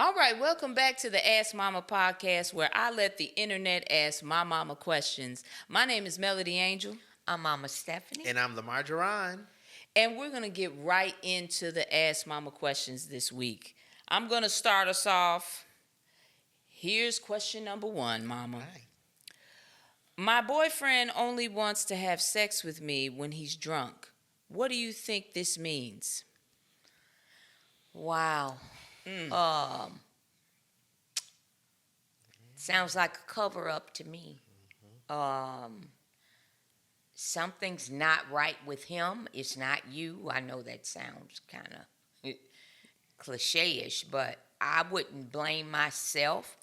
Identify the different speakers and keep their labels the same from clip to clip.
Speaker 1: All right, welcome back to the Ask Mama podcast where I let the internet ask my mama questions. My name is Melody Angel.
Speaker 2: I'm Mama Stephanie.
Speaker 3: And I'm Lamar.
Speaker 1: And we're going to get right into the Ask Mama questions this week. I'm going to start us off. Here's question number 1, Mama.
Speaker 3: Right.
Speaker 1: My boyfriend only wants to have sex with me when he's drunk. What do you think this means?
Speaker 2: Wow. Sounds like a cover up to me. Something's not right with him. It's not you. I know that sounds kind of cliche-ish, but I wouldn't blame myself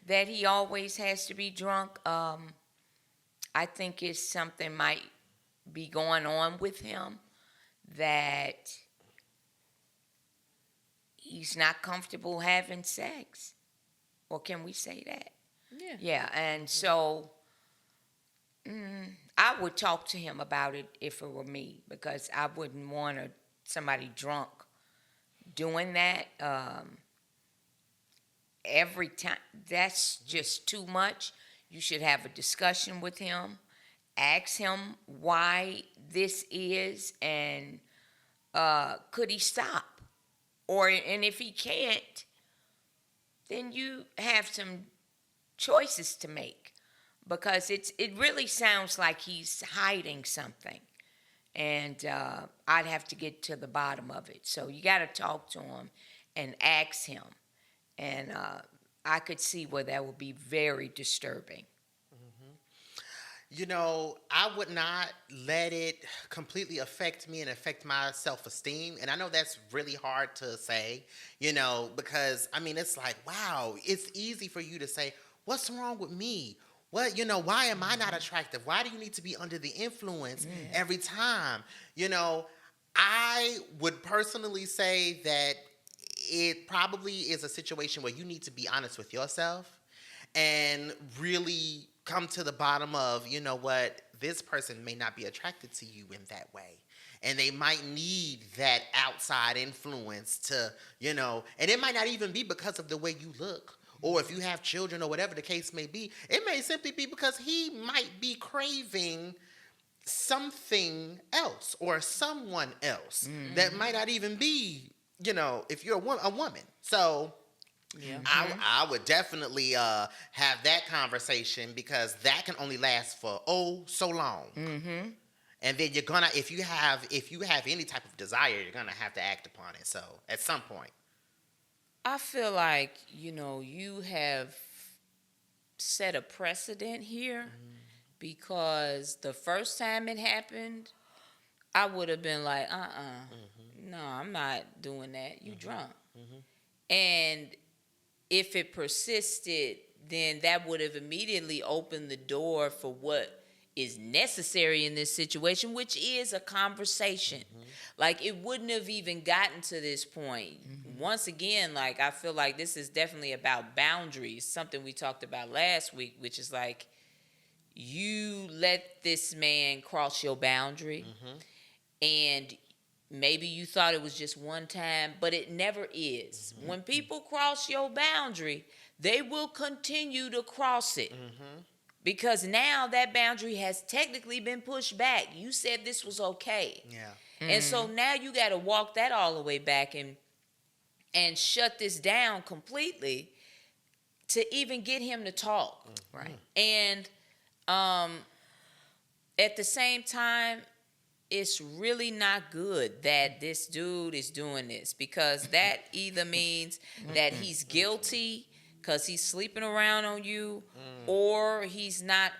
Speaker 2: that he always has to be drunk. I think it's something might be going on with him that he's not comfortable having sex. Or can we say that?
Speaker 1: Yeah.
Speaker 2: Yeah, and so I would talk to him about it if it were me, because I wouldn't want somebody drunk doing that every time. That's just too much. You should have a discussion with him, ask him why this is, and could he stop? And if he can't, then you have some choices to make, because it really sounds like he's hiding something, and I'd have to get to the bottom of it. So you got to talk to him and ask him, and I could see where that would be very disturbing.
Speaker 3: You know, I would not let it completely affect me and affect my self-esteem. And I know that's really hard to say, because, it's like, wow, it's easy for you to say, what's wrong with me? Why am I not attractive? Why do you need to be under the influence every time? I would personally say that it probably is a situation where you need to be honest with yourself and really come to the bottom of, this person may not be attracted to you in that way. And they might need that outside influence to, and it might not even be because of the way you look, or if you have children or whatever the case may be. It may simply be because he might be craving something else or someone else that might not even be, if you're a woman. So
Speaker 1: Yeah.
Speaker 3: I would definitely have that conversation, because that can only last for so long.
Speaker 2: Mm-hmm.
Speaker 3: And then you're gonna, if you have any type of desire, you're gonna have to act upon it. So at some point,
Speaker 1: I feel like, you have set a precedent here, because the first time it happened, I would have been like, no, I'm not doing that. You drunk. And if it persisted, then that would have immediately opened the door for what is necessary in this situation, which is a conversation. Like, it wouldn't have even gotten to this point. Once again, like, I feel like this is definitely about boundaries, something we talked about last week, which is like, you let this man cross your boundary, and maybe you thought it was just one time, but it never is. When people cross your boundary, they will continue to cross it. Because now that boundary has technically been pushed back. You said this was okay.
Speaker 3: yeah.
Speaker 1: And so now you got to walk that all the way back and shut this down completely to even get him to talk.
Speaker 2: Right.
Speaker 1: And at the same time, it's really not good that this dude is doing this, because that either means that he's guilty because he's sleeping around on you, or he's not,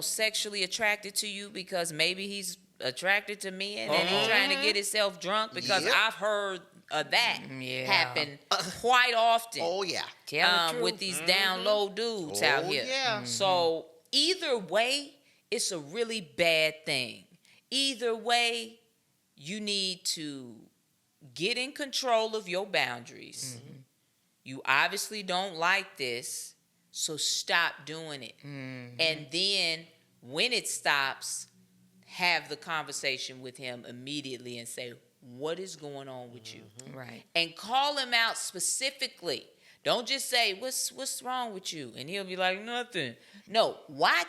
Speaker 1: sexually attracted to you because maybe he's attracted to men and he's trying to get himself drunk, because
Speaker 3: Yep.
Speaker 1: I've heard of that
Speaker 2: Yeah.
Speaker 1: happen quite often.
Speaker 3: Oh yeah.
Speaker 2: Tell the truth.
Speaker 1: With these down low dudes out here.
Speaker 3: Yeah.
Speaker 1: So either way, it's a really bad thing. Either way, you need to get in control of your boundaries. You obviously don't like this, so stop doing it. And then when it stops, have the conversation with him immediately and say, what is going on with you?
Speaker 2: Right.
Speaker 1: And call him out specifically. Don't just say, what's wrong with you? And he'll be like, nothing. No, why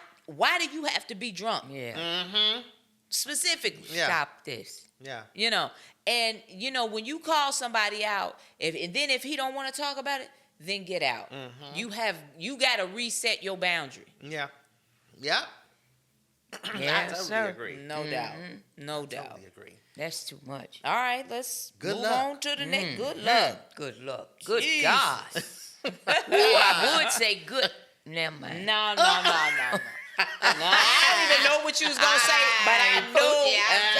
Speaker 1: do you have to be drunk?
Speaker 2: Yeah.
Speaker 1: Specifically.
Speaker 3: Yeah.
Speaker 2: Stop this.
Speaker 3: Yeah.
Speaker 1: You know, and you know, when you call somebody out, if he don't want to talk about it, then get out. You got to reset your boundary.
Speaker 3: Yeah. Yep.
Speaker 2: Yes,
Speaker 3: I totally
Speaker 2: sir.
Speaker 3: agree.
Speaker 1: No doubt. No doubt.
Speaker 3: Totally agree.
Speaker 2: That's too much.
Speaker 1: All right, let's
Speaker 3: Good
Speaker 1: move
Speaker 3: luck.
Speaker 1: on to the next. Good luck.
Speaker 2: Good luck. Good
Speaker 1: Jeez.
Speaker 2: God. Ooh, I would say good. Never mind.
Speaker 1: No. No, I don't even know what you was gonna say, but I know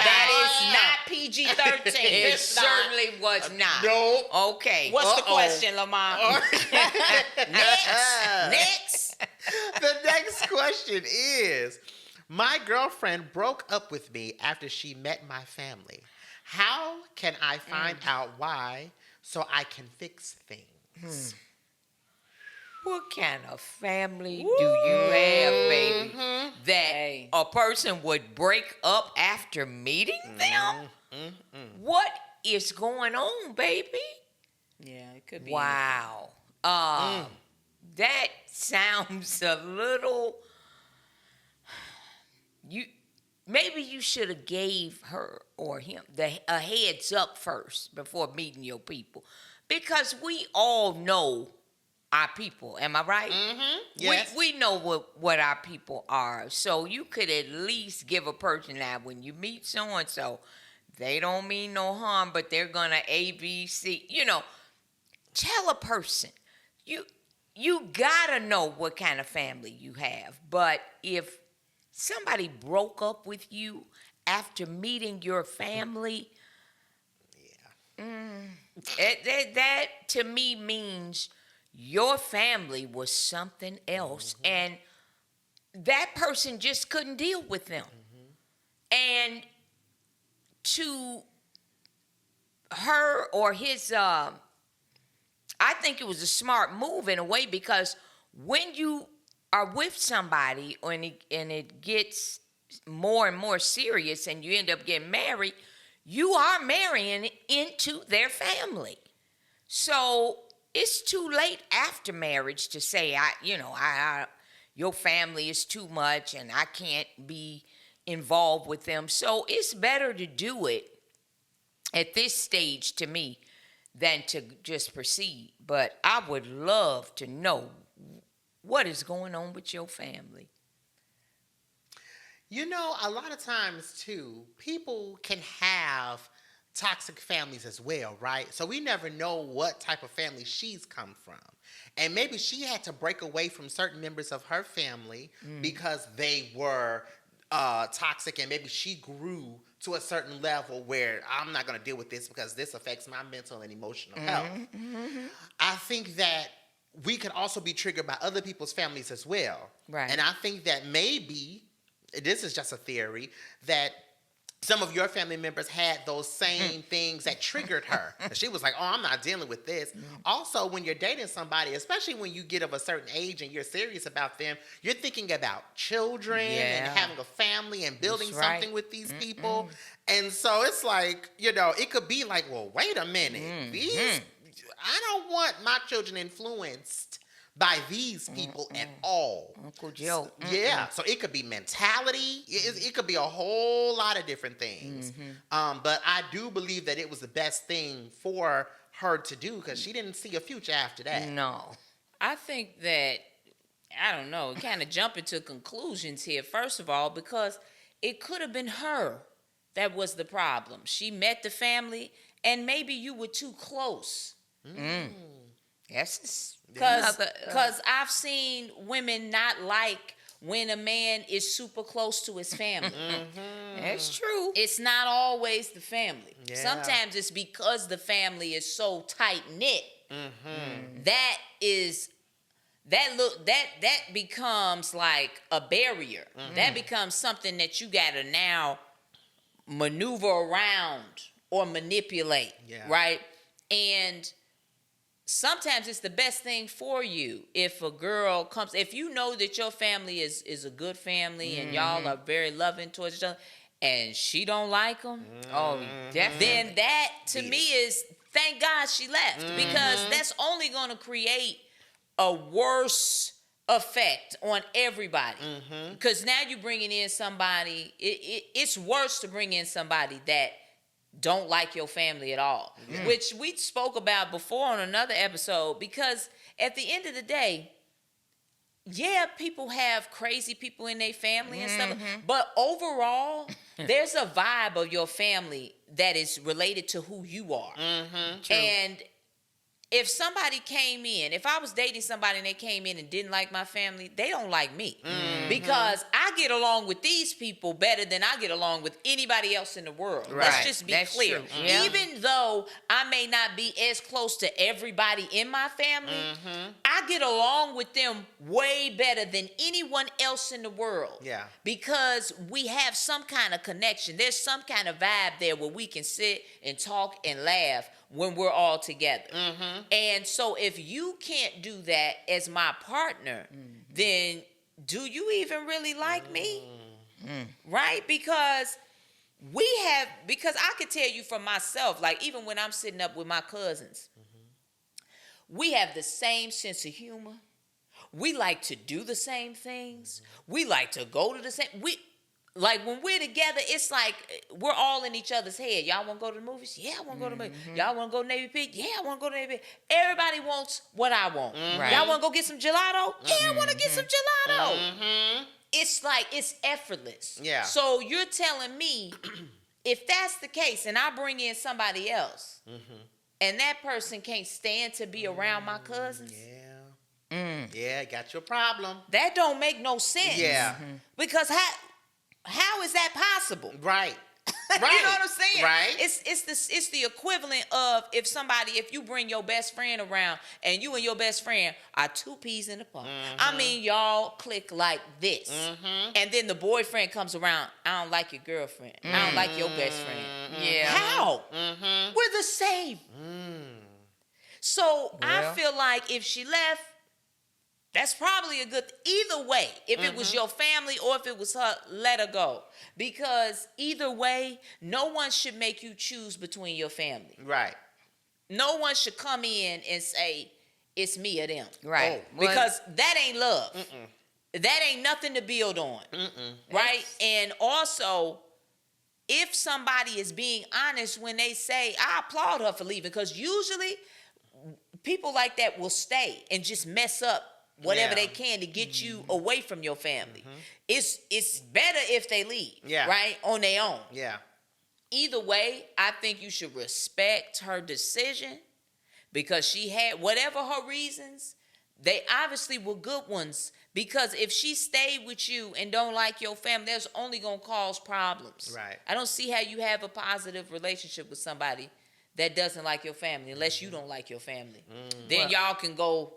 Speaker 1: that is not PG-13.
Speaker 2: It
Speaker 1: It's not.
Speaker 2: certainly was not.
Speaker 3: No.
Speaker 2: Okay.
Speaker 1: What's the question, Lamar? Next.
Speaker 3: The next question is, my girlfriend broke up with me after she met my family. How can I find out why so I can fix things?
Speaker 2: What kind of family do you have, baby? That a person would break up after meeting them? What is going on, baby?
Speaker 1: Yeah, it could be.
Speaker 2: Wow. That sounds a little. Maybe you should have gave her or him a heads up first before meeting your people, because we all know our people. Am I right?
Speaker 3: Yes.
Speaker 2: We know what our people are. So you could at least give a person that when you meet so and so, they don't mean no harm, but they're gonna A, B, C. You know, tell a person. You gotta know what kind of family you have. But if somebody broke up with you after meeting your family, that to me means your family was something else, and that person just couldn't deal with them. And to her or his, I think it was a smart move in a way, because when you are with somebody and it gets more and more serious and you end up getting married, you are marrying into their family. So it's too late after marriage to say, your family is too much and I can't be involved with them. So it's better to do it at this stage, to me, than to just proceed. But I would love to know what is going on with your family.
Speaker 3: You know, a lot of times, too, people can have toxic families as well, right? So we never know what type of family she's come from. And maybe she had to break away from certain members of her family because they were toxic, and maybe she grew to a certain level where I'm not going to deal with this because this affects my mental and emotional health. I think that we could also be triggered by other people's families as well.
Speaker 2: Right.
Speaker 3: And I think that maybe, this is just a theory, that some of your family members had those same things that triggered her. And she was like, oh, I'm not dealing with this. Also, when you're dating somebody, especially when you get of a certain age and you're serious about them, you're thinking about children and having a family and building something with these people. And so it's like, it could be like, well, wait a minute. I don't want my children influenced by these people at all.
Speaker 2: Uncle Joe.
Speaker 3: Yeah, so it could be mentality. It could be a whole lot of different things. But I do believe that it was the best thing for her to do, because she didn't see a future after that.
Speaker 2: No.
Speaker 1: I think that, I don't know, kind of jumping to conclusions here, first of all, because it could have been her that was the problem. She met the family, and maybe you were too close.
Speaker 2: Yes.
Speaker 1: Because I've seen women not like when a man is super close to his family.
Speaker 2: That's true.
Speaker 1: It's not always the family.
Speaker 3: Yeah.
Speaker 1: Sometimes it's because the family is so tight knit. That becomes like a barrier. That becomes something that you gotta now maneuver around or manipulate. Right? And sometimes it's the best thing for you if a girl comes, if you know that your family is a good family and y'all are very loving towards each other, and she don't like them,
Speaker 2: Oh, definitely.
Speaker 1: then that to me is thank God she left, because that's only going to create a worse effect on everybody. Because now you're bringing in somebody, it's worse to bring in somebody that don't like your family at all, which we spoke about before on another episode. Because at the end of the day, yeah, people have crazy people in their family and stuff, but overall, there's a vibe of your family that is related to who you are. And if somebody came in, if I was dating somebody and they came in and didn't like my family, they don't like me. Because I get along with these people better than I get along with anybody else in the world.
Speaker 2: Right.
Speaker 1: Let's just be
Speaker 2: That's
Speaker 1: clear.
Speaker 2: true. Yeah.
Speaker 1: Even though I may not be as close to everybody in my family, I get along with them way better than anyone else in the world.
Speaker 3: Yeah.
Speaker 1: Because we have some kind of connection. There's some kind of vibe there where we can sit and talk and laugh when we're all together. And so if you can't do that as my partner, then do you even really like me? Right? Because I could tell you from myself, like even when I'm sitting up with my cousins, we have the same sense of humor. We like to do the same things. We like to go to the same, like when we're together, it's like we're all in each other's head. Y'all want to go to the movies? Yeah, I want to go to the movies. Y'all want to go to Navy Pig? Yeah, I want to go to Navy Pig. Everybody wants what I want.
Speaker 2: Right.
Speaker 1: Y'all want to go get some gelato? Yeah, I want to get some gelato. It's like, it's effortless.
Speaker 3: Yeah.
Speaker 1: So you're telling me, if that's the case and I bring in somebody else and that person can't stand to be around my cousins,
Speaker 3: Yeah, got your problem.
Speaker 1: that don't make no sense.
Speaker 3: Yeah.
Speaker 1: Because how is that possible?
Speaker 3: Right.
Speaker 1: You know what I'm saying?
Speaker 3: Right.
Speaker 1: It's the equivalent of if you bring your best friend around and you and your best friend are two peas in a pod. I mean, y'all click like this. And then the boyfriend comes around, I don't like your girlfriend. I don't like your best friend.
Speaker 2: Yeah.
Speaker 1: How? We're the same. So I feel like if she left, that's probably a good, either way, if it was your family or if it was her, let her go. Because either way, no one should make you choose between your family.
Speaker 3: Right.
Speaker 1: No one should come in and say, it's me or them.
Speaker 2: Right.
Speaker 1: Because that ain't love. That ain't nothing to build on. Right? And also, if somebody is being honest when they say, I applaud her for leaving, because usually people like that will stay and just mess up whatever they can to get you away from your family. It's better if they leave, right, on their own.
Speaker 3: Yeah.
Speaker 1: Either way, I think you should respect her decision, because she had whatever her reasons, they obviously were good ones. Because if she stayed with you and don't like your family, that's only going to cause problems.
Speaker 3: Right.
Speaker 1: I don't see how you have a positive relationship with somebody that doesn't like your family, unless you don't like your family. Then y'all can go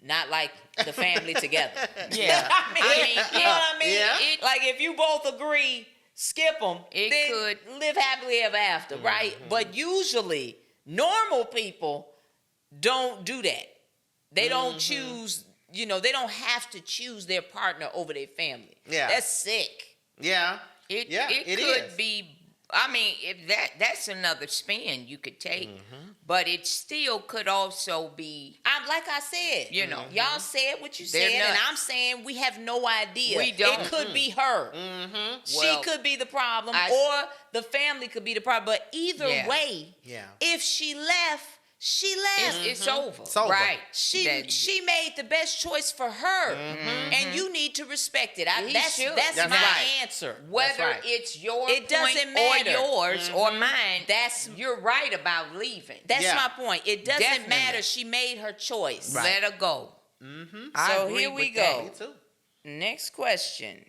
Speaker 1: not like the family together.
Speaker 2: Yeah.
Speaker 1: I mean, you know what I mean?
Speaker 3: Yeah.
Speaker 1: Like if you both agree, skip them.
Speaker 2: It
Speaker 1: then
Speaker 2: could
Speaker 1: live happily ever after, right? But usually, normal people don't do that. They don't choose. They don't have to choose their partner over their family.
Speaker 3: Yeah.
Speaker 1: That's sick.
Speaker 3: Yeah.
Speaker 2: It
Speaker 3: it
Speaker 2: could
Speaker 3: is.
Speaker 2: be. I mean, if that's another spin you could take, but it still could also be.
Speaker 1: Like I said, y'all said what you
Speaker 2: They're
Speaker 1: said, and
Speaker 2: nuts.
Speaker 1: I'm saying we have no idea.
Speaker 2: We don't.
Speaker 1: It could be her. She
Speaker 2: Well,
Speaker 1: could be the problem, or the family could be the problem. But either way, if she left, she left.
Speaker 2: It's over.
Speaker 3: It's over.
Speaker 2: Right.
Speaker 1: She made the best choice for her, and you need to respect it. That's
Speaker 3: That's
Speaker 1: my
Speaker 3: right.
Speaker 1: answer.
Speaker 2: Whether
Speaker 3: right.
Speaker 2: it's your
Speaker 1: It doesn't
Speaker 2: point
Speaker 1: matter.
Speaker 2: or yours or mine, you're right about leaving.
Speaker 1: That's
Speaker 3: Yeah.
Speaker 1: my point. It doesn't
Speaker 2: Definitely.
Speaker 1: matter. She made her choice.
Speaker 2: Let her go. I
Speaker 1: So
Speaker 2: agree
Speaker 1: here we
Speaker 2: with
Speaker 1: go.
Speaker 2: that.
Speaker 3: Me too.
Speaker 1: Next question.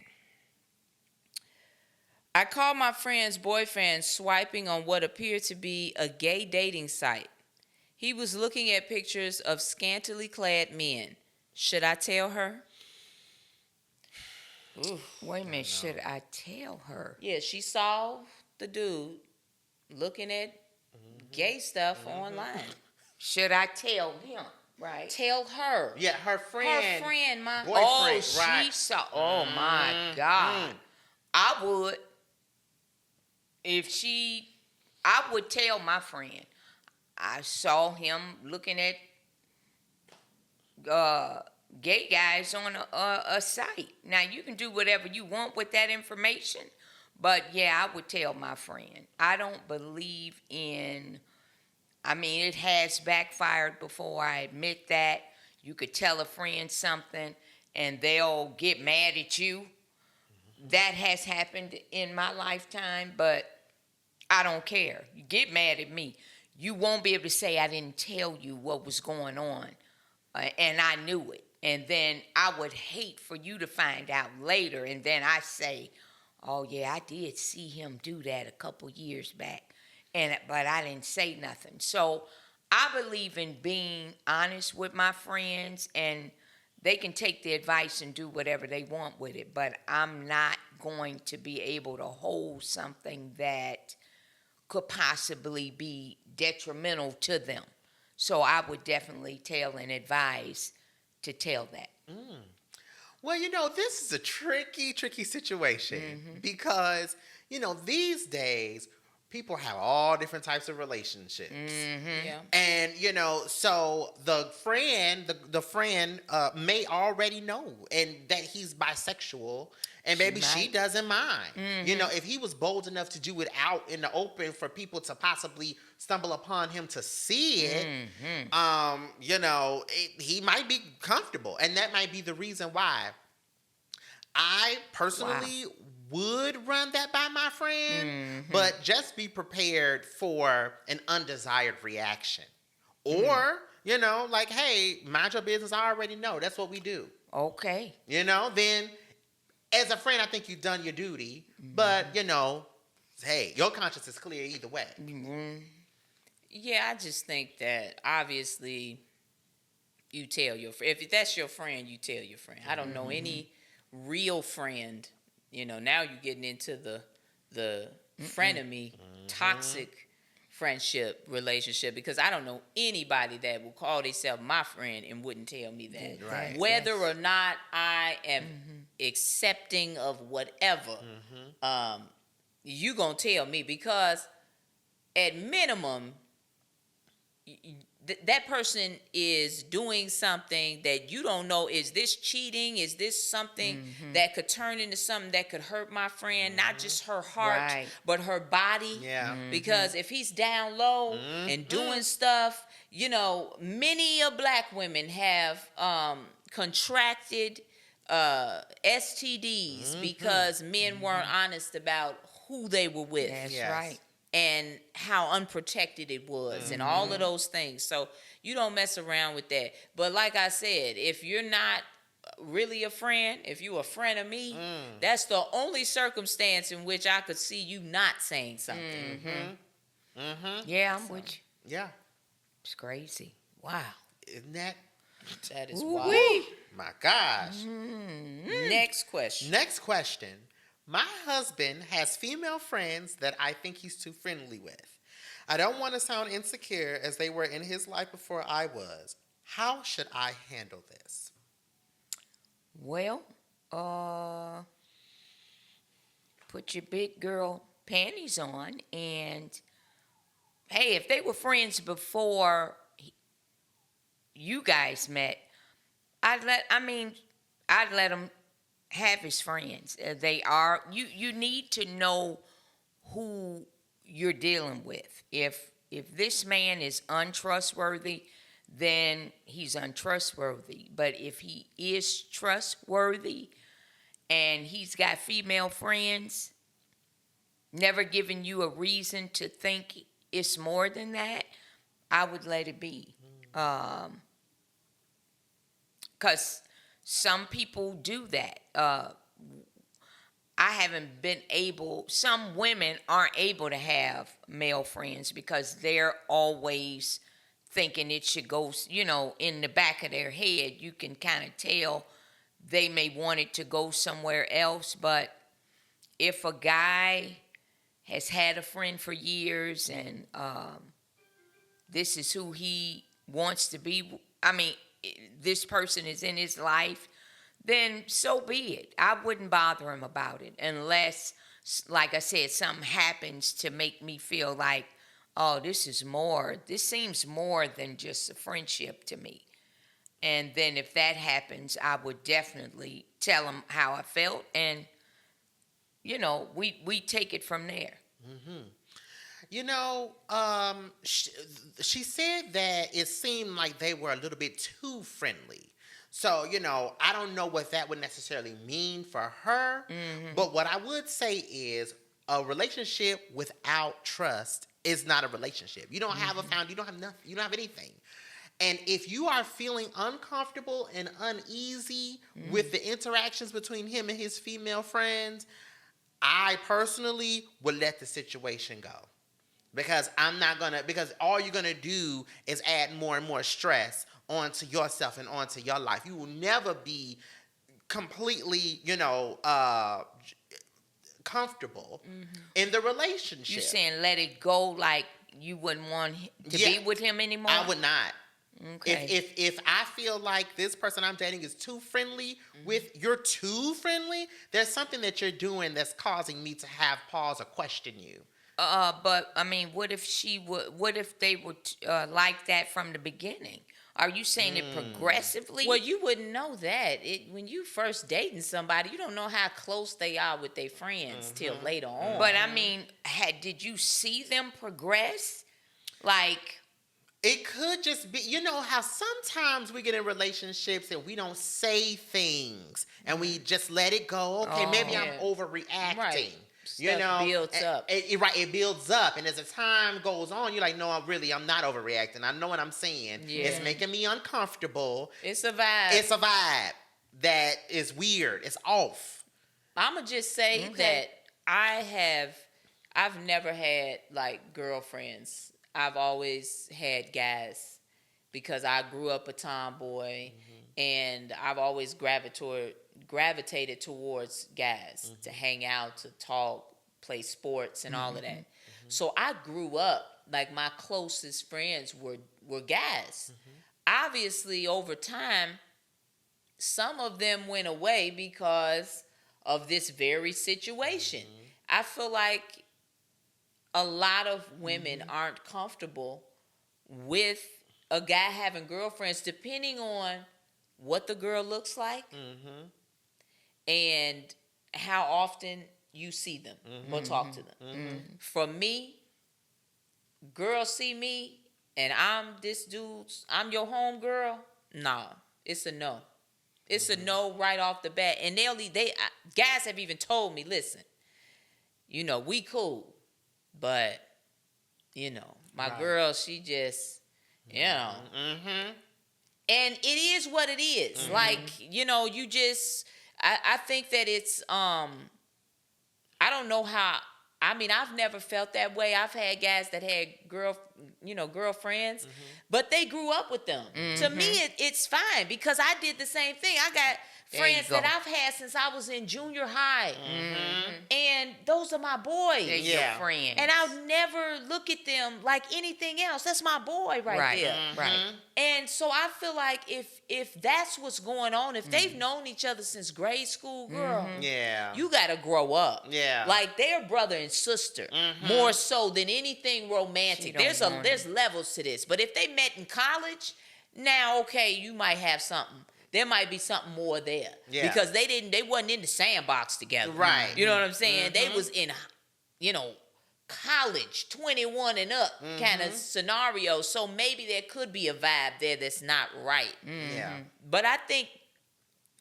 Speaker 1: I caught my friend's boyfriend swiping on what appeared to be a gay dating site. He was looking at pictures of scantily clad men. Should I tell her?
Speaker 2: Wait a minute, should I tell her?
Speaker 1: Yeah, she saw the dude looking at gay stuff online.
Speaker 2: Should I tell him?
Speaker 1: Right. Tell her.
Speaker 3: Yeah, her friend.
Speaker 1: Her friend, my
Speaker 3: Boyfriend,
Speaker 2: Oh,
Speaker 3: right.
Speaker 2: she saw. Oh my God. I would, I would tell my friend. I saw him looking at gay guys on a site. Now, you can do whatever you want with that information, but yeah, I would tell my friend. I don't believe in, I mean, it has backfired before, I admit that. You could tell a friend something and they'll get mad at you. That has happened in my lifetime, but I don't care. You get mad at me. You won't be able to say I didn't tell you what was going on, and I knew it. And then I would hate for you to find out later, and then I say, oh yeah, I did see him do that a couple years back, but I didn't say nothing. So I believe in being honest with my friends, and they can take the advice and do whatever they want with it, but I'm not going to be able to hold something that could possibly be detrimental to them. So I would definitely tell and advise to tell that.
Speaker 3: Well, this is a tricky situation because, these days people have all different types of relationships.
Speaker 1: Yeah.
Speaker 3: And, so the friend may already know and that he's bisexual, and maybe she doesn't mind. If he was bold enough to do it out in the open for people to possibly stumble upon him to see it, he might be comfortable. And that might be the reason why I personally would run that by my friend, but just be prepared for an undesired reaction. Or, like, hey, mind your business. I already know. That's what we do.
Speaker 2: Okay.
Speaker 3: Then as a friend, I think you've done your duty, but, hey, your conscience is clear either way.
Speaker 1: Yeah, I just think that obviously you tell your friend. If that's your friend, you tell your friend. I don't know any real friend. Now you're getting into the frenemy, toxic friendship relationship, because I don't know anybody that will call themselves my friend and wouldn't tell me that.
Speaker 3: Right.
Speaker 1: Whether or not I am accepting of whatever, you gonna tell me, because at minimum, that person is doing something that you don't know. Is this cheating? Is this something that could turn into something that could hurt my friend? Not just her heart, but her body.
Speaker 3: Yeah.
Speaker 1: Because if he's down low and doing stuff, many of black women have contracted STDs because men weren't honest about who they were with.
Speaker 2: That's
Speaker 3: Yes.
Speaker 2: right.
Speaker 1: And how unprotected it was and all of those things. So you don't mess around with that. But like I said, if you're not really a friend, if you're a friend of me, that's the only circumstance in which I could see you not saying something.
Speaker 2: Yeah, I'm with you.
Speaker 3: Yeah.
Speaker 2: It's crazy. Wow.
Speaker 3: Isn't that?
Speaker 1: That is
Speaker 2: Ooh-wee.
Speaker 1: wild.
Speaker 3: My gosh.
Speaker 1: Next question.
Speaker 3: Next question. My husband has female friends that I think he's too friendly with. I don't want to sound insecure as they were in his life before I was. How should I handle this?
Speaker 2: Well, put your big girl panties on, and hey, if they were friends before you guys met, I'd let them have his friends. They are, you need to know who you're dealing with. If this man is untrustworthy, then he's untrustworthy. But if he is trustworthy and he's got female friends, never giving you a reason to think it's more than that, I would let it be. 'Cause some people do that. I haven't been able, some women aren't able to have male friends because they're always thinking it should go, in the back of their head. You can kind of tell they may want it to go somewhere else. But if a guy has had a friend for years and this is who he wants to be, this person is in his life, then so be it. I wouldn't bother him about it unless, like I said, something happens to make me feel like, oh, this seems more than just a friendship to me. And then if that happens, I would definitely tell him how I felt, and we take it from there.
Speaker 3: You know, she said that it seemed like they were a little bit too friendly. So, I don't know what that would necessarily mean for her. But what I would say is a relationship without trust is not a relationship. You don't have a found, you don't have nothing, you don't have anything. And if you are feeling uncomfortable and uneasy with the interactions between him and his female friends, I personally would let the situation go. Because because all you're gonna do is add more and more stress onto yourself and onto your life. You will never be completely, comfortable in the relationship.
Speaker 2: You saying let it go, like you wouldn't want to be with him anymore?
Speaker 3: I would not.
Speaker 2: Okay.
Speaker 3: If I feel like this person I'm dating is too friendly you're too friendly, there's something that you're doing that's causing me to have pause or question you.
Speaker 2: But I mean, what if they would like that from the beginning? Are you saying it progressively?
Speaker 1: Well, you wouldn't know that. When you first dating somebody, you don't know how close they are with their friends till later on.
Speaker 2: But I mean, did you see them progress? Like,
Speaker 3: it could just be, how sometimes we get in relationships and we don't say things and we just let it go. Okay, maybe I'm overreacting.
Speaker 1: Right. Stuff builds up.
Speaker 3: It builds up. And as the time goes on, you're like, no, I'm not overreacting. I know what I'm saying.
Speaker 1: Yeah.
Speaker 3: It's making me uncomfortable.
Speaker 1: It's a vibe.
Speaker 3: It's a vibe that is weird. It's off.
Speaker 1: I'm going to just say that I've never had like girlfriends. I've always had guys because I grew up a tomboy and I've always gravitated towards guys to hang out, to talk, play sports and all of that. So I grew up like my closest friends were guys. Obviously over time some of them went away because of this very situation. I feel like a lot of women aren't comfortable with a guy having girlfriends depending on what the girl looks like and how often you see them or talk to them. For me, girls see me and I'm your home girl. Nah, it's a no. It's a no right off the bat. And guys have even told me, listen, we cool, but my girl, she just, and it is what it is. Like, you just, I think that it's, I don't know how, I've never felt that way. I've had guys that had girlfriends, but they grew up with them. To me, it's fine because I did the same thing. I got friends that I've had since I was in junior high, and those are my boys.
Speaker 2: They're your friends.
Speaker 1: And I'll never look at them like anything else. That's my boy right there.
Speaker 2: Right.
Speaker 1: And so I feel like if that's what's going on, if they've known each other since grade school, girl, you gotta grow up.
Speaker 3: Yeah.
Speaker 1: Like they're brother and sister, more so than anything romantic. There's levels to this. But if they met in college, now okay, you might have something. There might be something more there. Yeah. Because they wasn't in the sandbox together.
Speaker 3: Right.
Speaker 1: You know what I'm saying? They was in, college, 21 and up kind of scenario. So maybe there could be a vibe there that's not right.
Speaker 3: Yeah.
Speaker 1: But I think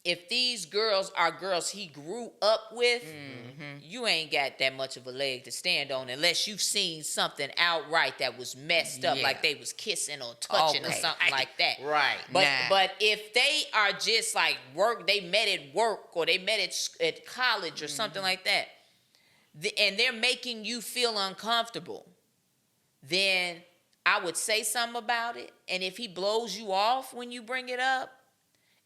Speaker 1: if these girls are girls he grew up with, you ain't got that much of a leg to stand on unless you've seen something outright that was messed up, like they was kissing or touching or something like that.
Speaker 3: Right.
Speaker 1: But if they are just like they met at work or they met at college or something like that, and they're making you feel uncomfortable, then I would say something about it. And if he blows you off when you bring it up,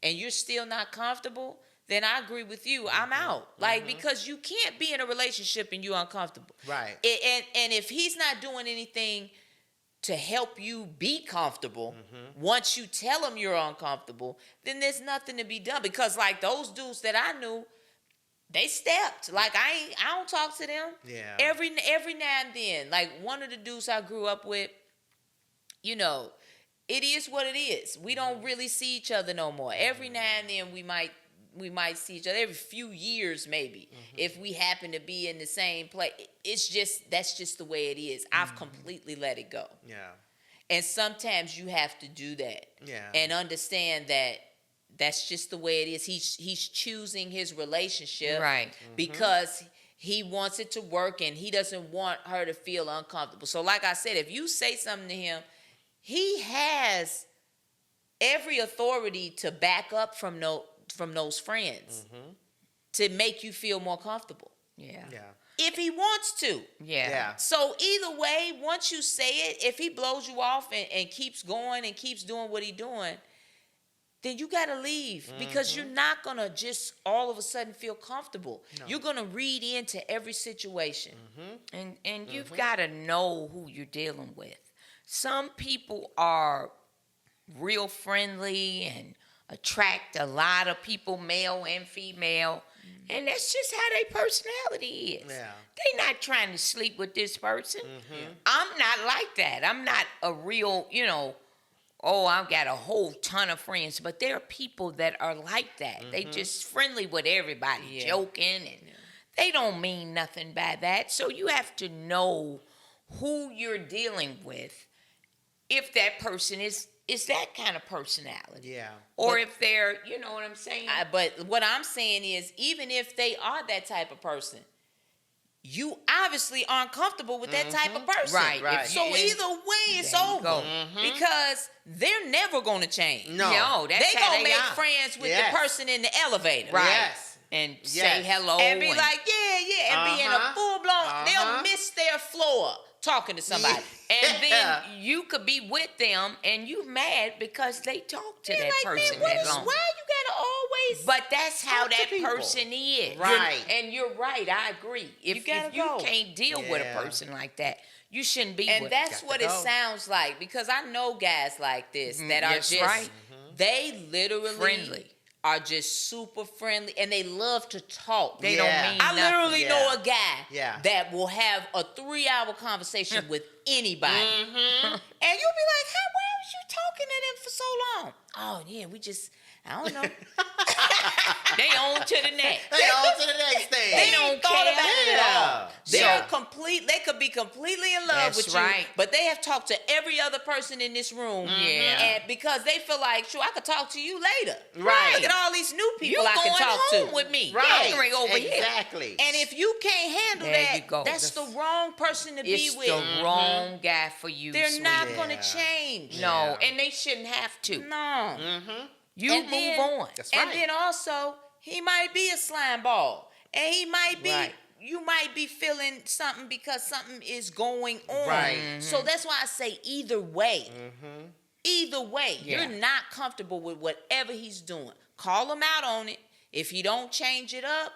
Speaker 1: and you're still not comfortable, then I agree with you. I'm out. Like, because you can't be in a relationship and you're uncomfortable.
Speaker 3: Right.
Speaker 1: And if he's not doing anything to help you be comfortable, once you tell him you're uncomfortable, then there's nothing to be done. Because, like, those dudes that I knew, they stepped. Like I don't talk to them.
Speaker 3: Yeah.
Speaker 1: Every now and then. Like one of the dudes I grew up with, you know, it is what it is. We don't really see each other no more. Every now and then we might see each other every few years maybe if we happen to be in the same place. That's just the way it is. I've completely let it go.
Speaker 3: Yeah.
Speaker 1: And sometimes you have to do that.
Speaker 3: Yeah.
Speaker 1: And understand that that's just the way it is. He's choosing his relationship
Speaker 2: Right.
Speaker 1: because he wants it to work and he doesn't want her to feel uncomfortable. So like I said, if you say something to him, he has every authority to back up from those friends to make you feel more comfortable.
Speaker 2: Yeah.
Speaker 3: Yeah.
Speaker 1: If he wants to.
Speaker 2: Yeah.
Speaker 3: Yeah.
Speaker 1: So either way, once you say it, if he blows you off and keeps going and keeps doing what he's doing, then you got to leave because you're not going to just all of a sudden feel comfortable. No. You're going to read into every situation.
Speaker 2: And you've got to know who you're dealing with. Some people are real friendly and attract a lot of people, male and female. And that's just how their personality is.
Speaker 3: Yeah.
Speaker 2: They're not trying to sleep with this person. I'm not like that. I'm not a real, I've got a whole ton of friends. But there are people that are like that. They just friendly with everybody, joking. And they don't mean nothing by that. So you have to know who you're dealing with if that person is that kind of personality.
Speaker 3: Yeah.
Speaker 2: Or if they're, you know what I'm saying?
Speaker 1: But what I'm saying is, even if they are that type of person, you obviously aren't comfortable with that type of person.
Speaker 2: Right.
Speaker 1: So either way, it's over. Because they're never going to change.
Speaker 2: No, that's
Speaker 1: they
Speaker 2: how
Speaker 1: going to make
Speaker 2: are.
Speaker 1: friends with the person in the elevator.
Speaker 2: Right.
Speaker 3: Yes.
Speaker 2: And say hello.
Speaker 1: And be like, yeah, and be in a full-blown, they'll miss their floor talking to somebody.
Speaker 2: And then you could be with them and you mad because they talk to that person that long.
Speaker 1: Why you gotta always?
Speaker 2: But that's how
Speaker 1: talk to
Speaker 2: that
Speaker 1: people.
Speaker 2: person is.
Speaker 3: Right.
Speaker 2: You're right. I agree. If you can't deal with a person like that, you shouldn't be
Speaker 1: and
Speaker 2: with
Speaker 1: that's
Speaker 2: them.
Speaker 1: what it sounds like, because I know guys like this that are just
Speaker 2: right.
Speaker 1: They literally
Speaker 2: Friendly.
Speaker 1: are just super friendly and they love to talk.
Speaker 2: They don't mean
Speaker 1: I
Speaker 2: nothing.
Speaker 1: literally know a guy that will have a 3-hour conversation with anybody. And you'll be like, why was you talking to them for so long? Oh, yeah, we just, I don't know.
Speaker 2: They on to the next.
Speaker 3: They on to the next thing.
Speaker 2: They don't
Speaker 1: thought
Speaker 2: care.
Speaker 1: about it at all.
Speaker 2: So-
Speaker 1: They could be completely in love with you,
Speaker 2: right.
Speaker 1: but they have talked to every other person in this room. And because they feel like, sure, I could talk to you later.
Speaker 3: Right.
Speaker 1: Look at all these new people
Speaker 2: You
Speaker 1: I can
Speaker 2: going
Speaker 1: talk
Speaker 2: home
Speaker 1: to.
Speaker 2: with me.
Speaker 3: Right.
Speaker 2: Get right over here.
Speaker 3: Exactly.
Speaker 1: And if you can't handle
Speaker 2: There
Speaker 1: that,
Speaker 2: you go.
Speaker 1: that's the wrong person to be
Speaker 2: It's
Speaker 1: with.
Speaker 2: the wrong guy for you.
Speaker 1: They're
Speaker 2: sweetie.
Speaker 1: not going to change.
Speaker 2: No, and they shouldn't have to.
Speaker 1: No.
Speaker 2: You
Speaker 1: And
Speaker 2: move
Speaker 1: then-
Speaker 2: on.
Speaker 3: That's right.
Speaker 1: And then also, he might be a slime ball. And he might be, you might be feeling something because something is going on.
Speaker 3: Right.
Speaker 1: So that's why I say either way. Either way,
Speaker 2: Yeah.
Speaker 1: you're not comfortable with whatever he's doing. Call him out on it. If he don't change it up,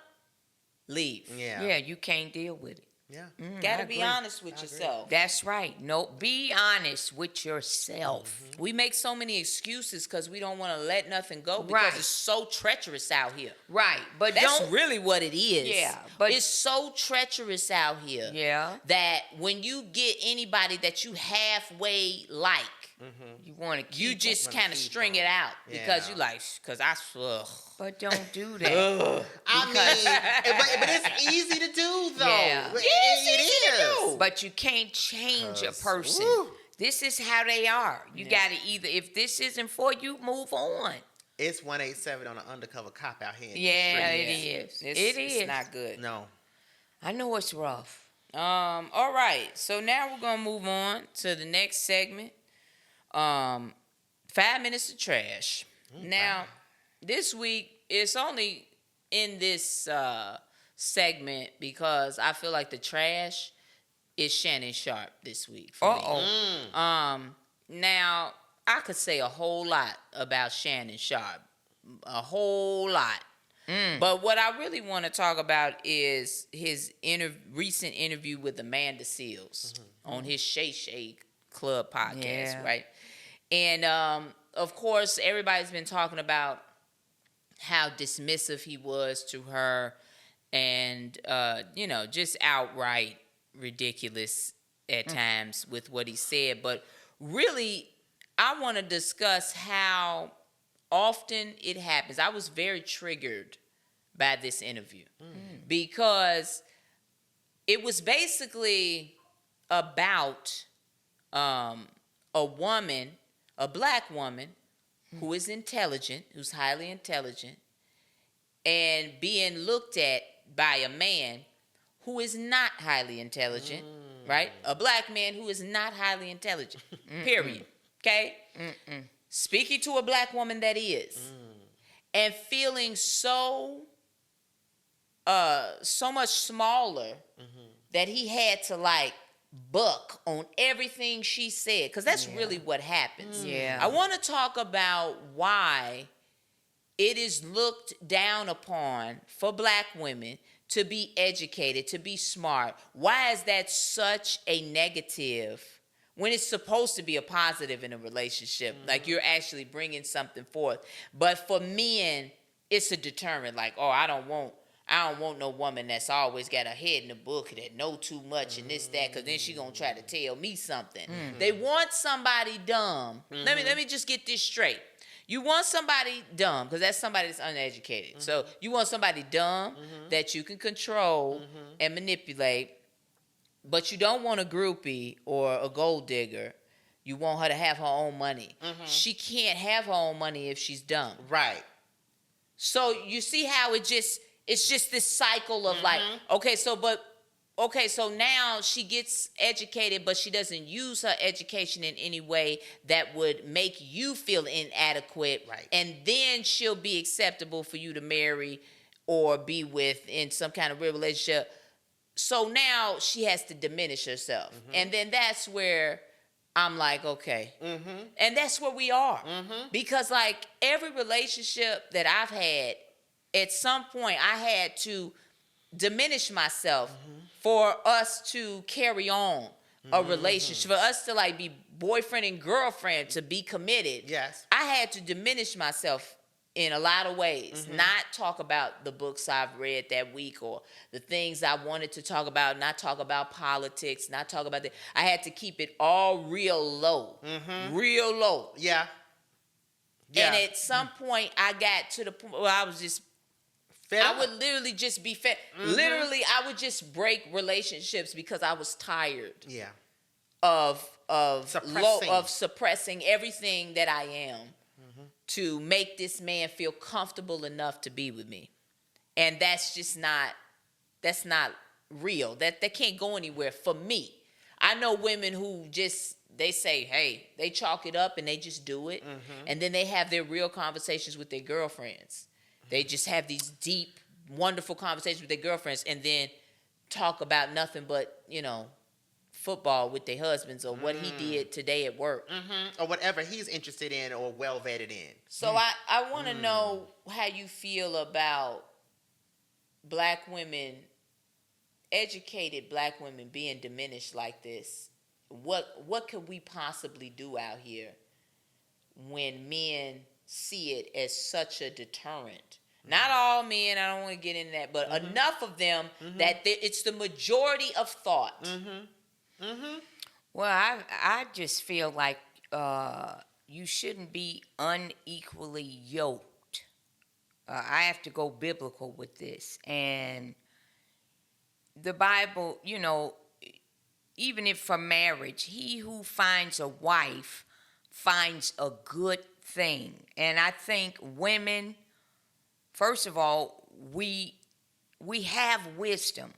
Speaker 1: leave.
Speaker 2: Yeah, you can't deal with it.
Speaker 3: Yeah.
Speaker 1: Gotta
Speaker 2: I
Speaker 1: be
Speaker 2: agree.
Speaker 1: honest with yourself.
Speaker 2: That's right. No, be honest with yourself.
Speaker 1: We make so many excuses because we don't want to let nothing go because
Speaker 2: Right.
Speaker 1: it's so treacherous out here.
Speaker 2: Right, but
Speaker 1: That's
Speaker 2: don't.
Speaker 1: really what it is.
Speaker 2: Yeah, but-
Speaker 1: it's so treacherous out here.
Speaker 2: Yeah,
Speaker 1: That when you get anybody that you halfway like,
Speaker 2: you want to keep.
Speaker 1: you just
Speaker 3: wanna
Speaker 1: kind of
Speaker 3: keep
Speaker 1: string
Speaker 3: them.
Speaker 1: it out because
Speaker 3: Yeah.
Speaker 1: you like, because
Speaker 2: But don't do that.
Speaker 3: I mean, but it's easy to do though.
Speaker 2: Yeah.
Speaker 3: It is.
Speaker 2: But you can't change a
Speaker 3: 'Cause,
Speaker 2: person.
Speaker 3: woo.
Speaker 2: This is how they are. You got to either, if this isn't for you, move on.
Speaker 3: It's 187 on an undercover cop out here. In
Speaker 2: Yeah,
Speaker 3: the
Speaker 2: it
Speaker 3: streets.
Speaker 2: is.
Speaker 1: it's not good.
Speaker 3: No.
Speaker 2: I know it's rough.
Speaker 1: All right. So now we're gonna move on to the next segment. 5 minutes of trash. Now, this week it's only in this segment because I feel like the trash is Shannon Sharp this week. For me. Now I could say a whole lot about Shannon Sharp, a whole lot. But what I really want to talk about is his recent interview with Amanda Seales on his Shay Shay Club podcast, right? And of course, everybody's been talking about how dismissive he was to her and just outright ridiculous at times with what he said. But really, I want to discuss how often it happens. I was very triggered by this interview because it was basically about a woman, a black woman, who is intelligent, who's highly intelligent, and being looked at by a man who is not highly intelligent, right? A black man who is not highly intelligent, period. Okay? Speaking to a black woman that is, and feeling so much smaller that he had to like buck on everything she said, because that's really what happens.
Speaker 2: Yeah.
Speaker 1: I want to talk about why it is looked down upon for black women to be educated, to be smart. Why is that such a negative when it's supposed to be a positive in a relationship? Like you're actually bringing something forth. But for men, it's a deterrent. Like, oh, I don't want no woman that's always got her head in the book that know too much and this, that, because then she gonna try to tell me something. They want somebody dumb. Let me just get this straight. You want somebody dumb, because that's somebody that's uneducated. So you want somebody dumb that you can control and manipulate, but you don't want a groupie or a gold digger. You want her to have her own money. She can't have her own money if she's dumb.
Speaker 3: Right.
Speaker 1: So you see how it's just this cycle of like, so now she gets educated, but she doesn't use her education in any way that would make you feel inadequate.
Speaker 3: Right.
Speaker 1: And then she'll be acceptable for you to marry or be with in some kind of real relationship. So now she has to diminish herself. And then that's where I'm like, okay. And that's where we are. Because like every relationship that I've had, at some point I had to diminish myself for us to carry on a relationship, for us to like be boyfriend and girlfriend, to be committed.
Speaker 3: Yes.
Speaker 1: I had to diminish myself in a lot of ways, not talk about the books I've read that week or the things I wanted to talk about, not talk about politics, not talk about that. I had to keep it all real low, real low.
Speaker 3: Yeah.
Speaker 1: And at some point I got to the point where I was just, I would literally just be fed. Literally, I would just break relationships because I was tired.
Speaker 3: Yeah.
Speaker 1: Of
Speaker 3: Suppressing.
Speaker 1: suppressing everything that I am to make this man feel comfortable enough to be with me, and that's just not. That's not real. That can't go anywhere for me. I know women who just, they say, hey, they chalk it up and they just do it, and then they have their real conversations with their girlfriends. They just have these deep, wonderful conversations with their girlfriends and then talk about nothing but, football with their husbands or what he did today at work.
Speaker 3: Or whatever he's interested in or well vetted in.
Speaker 1: So I want to know how you feel about black women, educated black women, being diminished like this. What could we possibly do out here when men see it as such a deterrent? Not all men, I don't want to get into that, but enough of them that it's the majority of thought.
Speaker 2: Well, I just feel like you shouldn't be unequally yoked. I have to go biblical with this. And the Bible, even if for marriage, he who finds a wife finds a good thing. And I think women, first of all, we have wisdom,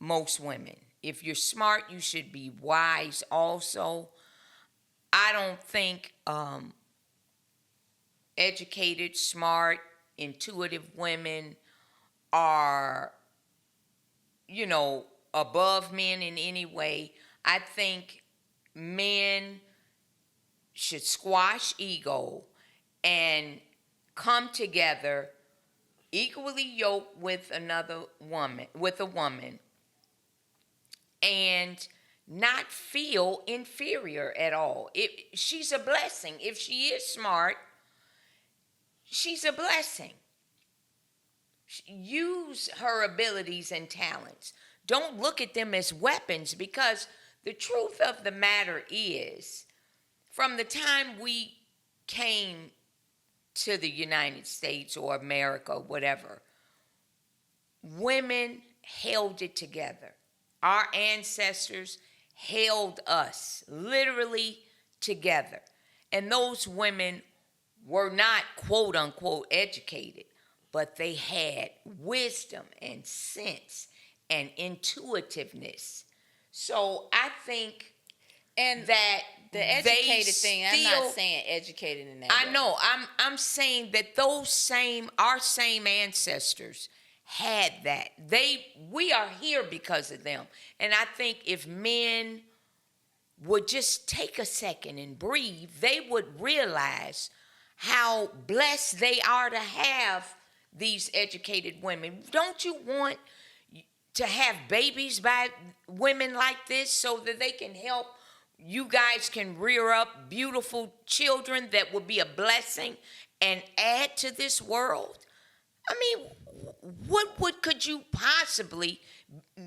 Speaker 2: most women. If you're smart, you should be wise also. I don't think educated, smart, intuitive women are, above men in any way. I think men should squash ego and come together equally yoked with a woman, and not feel inferior at all. She's a blessing. If she is smart, she's a blessing. use her abilities and talents. Don't look at them as weapons, because the truth of the matter is, from the time we came to the United States or America, whatever, women held it together. Our ancestors held us literally together. And those women were not quote unquote educated, but they had wisdom and sense and intuitiveness. So I think
Speaker 1: And
Speaker 2: that
Speaker 1: the educated thing, I'm not
Speaker 2: still-
Speaker 1: saying educated in that
Speaker 2: I
Speaker 1: way.
Speaker 2: know. I'm saying that our same ancestors had that. We are here because of them. And I think if men would just take a second and breathe, they would realize how blessed they are to have these educated women. Don't you want to have babies by women like this so that they can help you guys can rear up beautiful children that will be a blessing and add to this world? I mean, what could you possibly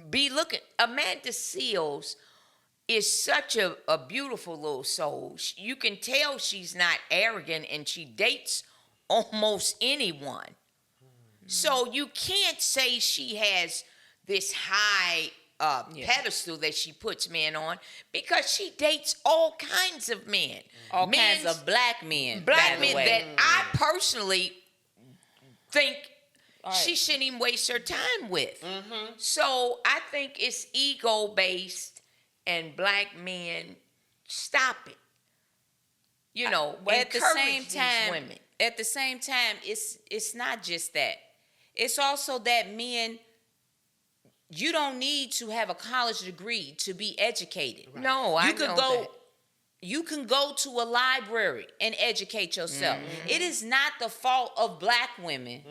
Speaker 2: be looking? Amanda Seals is such a beautiful little soul. You can tell she's not arrogant, and she dates almost anyone. So you can't say she has this high pedestal that she puts men on, because she dates all kinds of men.
Speaker 1: All
Speaker 2: Men's-
Speaker 1: kinds of black men.
Speaker 2: black
Speaker 1: by the
Speaker 2: men
Speaker 1: way.
Speaker 2: that I personally think
Speaker 1: All right.
Speaker 2: she shouldn't even waste her time with. So I think it's ego based, and black men, stop it.
Speaker 1: At the same
Speaker 2: encourage these
Speaker 1: time,
Speaker 2: women.
Speaker 1: at the same time, it's not just that. It's also that men, you don't need to have a college degree to be educated.
Speaker 2: No, I
Speaker 1: You could
Speaker 2: know
Speaker 1: go.
Speaker 2: that.
Speaker 1: You can go to a library and educate yourself.
Speaker 2: Mm-hmm.
Speaker 1: It is not the fault of black women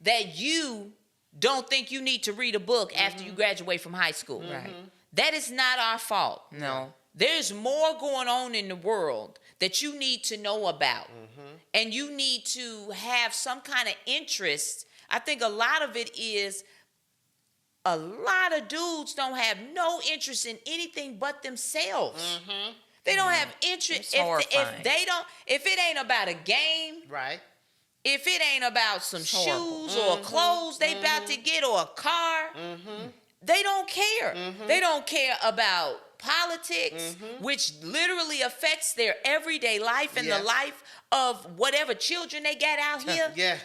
Speaker 1: that you don't think you need to read a book after you graduate from high school.
Speaker 2: Right.
Speaker 1: That is not our fault.
Speaker 2: No.
Speaker 1: There's more going on in the world that you need to know about. And you need to have some kind of interest. I think a lot of it is a lot of dudes don't have no interest in anything but themselves. They don't have interest.
Speaker 2: It's
Speaker 1: If
Speaker 2: horrifying.
Speaker 1: if it ain't about a game,
Speaker 3: Right.
Speaker 1: if it ain't about some
Speaker 2: It's horrible.
Speaker 1: shoes or clothes they about to get or a car, they don't care. They don't care about politics, which literally affects their everyday life and
Speaker 3: Yes.
Speaker 1: the life of whatever children they got out here.
Speaker 3: Yeah.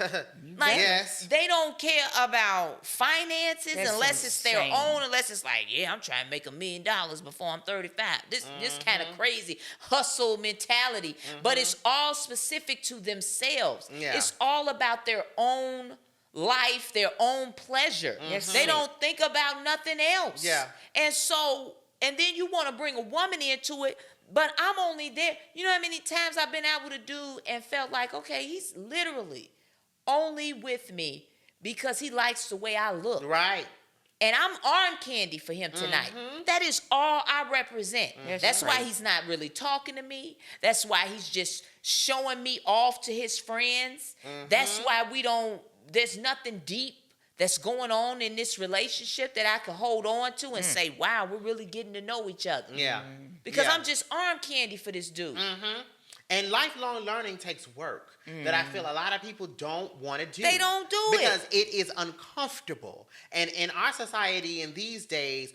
Speaker 1: Like,
Speaker 3: Yes.
Speaker 1: they don't care about finances
Speaker 2: That's
Speaker 1: unless it's their
Speaker 2: insane.
Speaker 1: own, unless it's like, yeah, I'm trying to make $1 million before I'm 35. This kind of crazy hustle mentality. But it's all specific to themselves.
Speaker 3: Yeah.
Speaker 1: It's all about their own life, their own pleasure.
Speaker 2: Yes,
Speaker 1: They
Speaker 2: sweet.
Speaker 1: don't think about nothing else.
Speaker 3: Yeah.
Speaker 1: And so, and then you want to bring a woman into it, but I'm only there. You know how many times I've been out with a dude and felt like, okay, he's literally only with me because he likes the way I look.
Speaker 3: Right.
Speaker 1: And I'm arm candy for him tonight. That is all I represent.
Speaker 2: That's
Speaker 1: That's why
Speaker 2: right.
Speaker 1: he's not really talking to me. That's why he's just showing me off to his friends. That's why there's nothing deep that's going on in this relationship that I can hold on to and say, wow, we're really getting to know each other.
Speaker 3: Yeah.
Speaker 1: Because
Speaker 3: Yeah.
Speaker 1: I'm just arm candy for this dude.
Speaker 3: And lifelong learning takes work that I feel a lot of people don't want to do.
Speaker 1: They don't do it.
Speaker 3: because it is uncomfortable. And in our society in these days,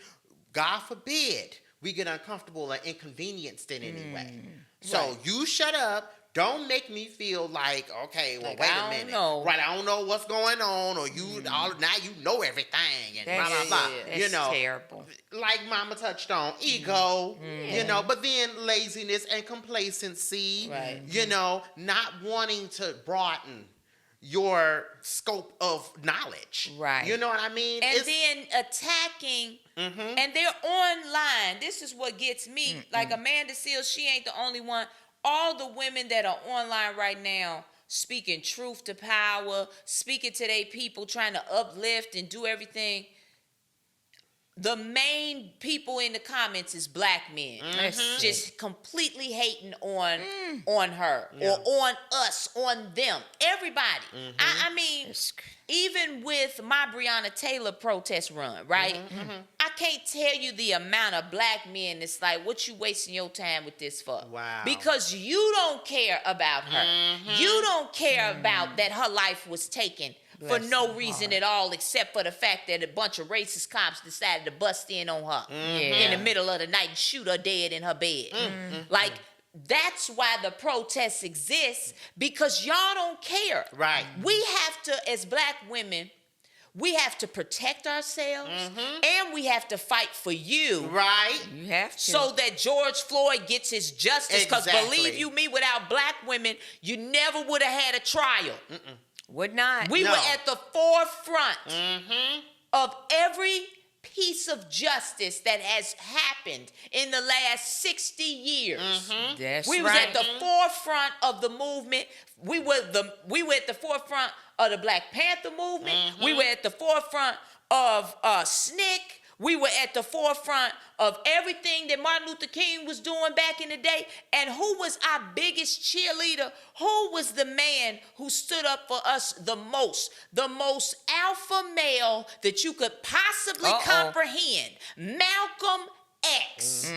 Speaker 3: God forbid we get uncomfortable or inconvenienced in any way. So
Speaker 1: Right.
Speaker 3: you shut up. Don't make me feel like, okay, well,
Speaker 1: Like,
Speaker 3: wait
Speaker 1: I
Speaker 3: a
Speaker 1: don't
Speaker 3: minute.
Speaker 1: know.
Speaker 3: Right, I don't know what's going on, or you all now you know everything and blah blah blah.
Speaker 2: That's
Speaker 3: You know,
Speaker 2: terrible.
Speaker 3: like Mama touched on, ego, you know, but then laziness and complacency,
Speaker 1: Right.
Speaker 3: you know, not wanting to broaden your scope of knowledge.
Speaker 2: Right.
Speaker 3: You know what I mean?
Speaker 1: And
Speaker 3: It's-
Speaker 1: then attacking, and they're online. This is what gets me. Like Amanda Seals, she ain't the only one. All the women that are online right now speaking truth to power, speaking to their people, trying to uplift and do everything. the main people in the comments is black men, just completely hating on her or on us, on them, everybody. I mean, even with my Breonna Taylor protest run, right? I can't tell you the amount of black men that's like, what you wasting your time with this for?
Speaker 3: Wow.
Speaker 1: Because you don't care about her. You don't care about that her life was taken for no reason at all, except for the fact that a bunch of racist cops decided to bust in on her in the middle of the night and shoot her dead in her bed. Like, that's why the protests exist, because y'all don't care.
Speaker 3: Right.
Speaker 1: We have to, as black women, we have to protect ourselves and we have to fight for you.
Speaker 3: Right.
Speaker 2: You have to.
Speaker 1: So that George Floyd gets his justice. Because
Speaker 3: Exactly.
Speaker 1: believe you me, without black women, you never would have had a trial.
Speaker 2: Would not.
Speaker 1: We
Speaker 3: No.
Speaker 1: were at the forefront of every piece of justice that has happened in the last 60 years.
Speaker 2: That's
Speaker 1: We was
Speaker 2: right.
Speaker 1: at the forefront of the movement. We were at the forefront of the Black Panther movement. We were at the forefront of SNCC. We were at the forefront of everything that Martin Luther King was doing back in the day. And who was our biggest cheerleader? Who was the man who stood up for us the most? The most alpha male that you could possibly comprehend. Malcolm X.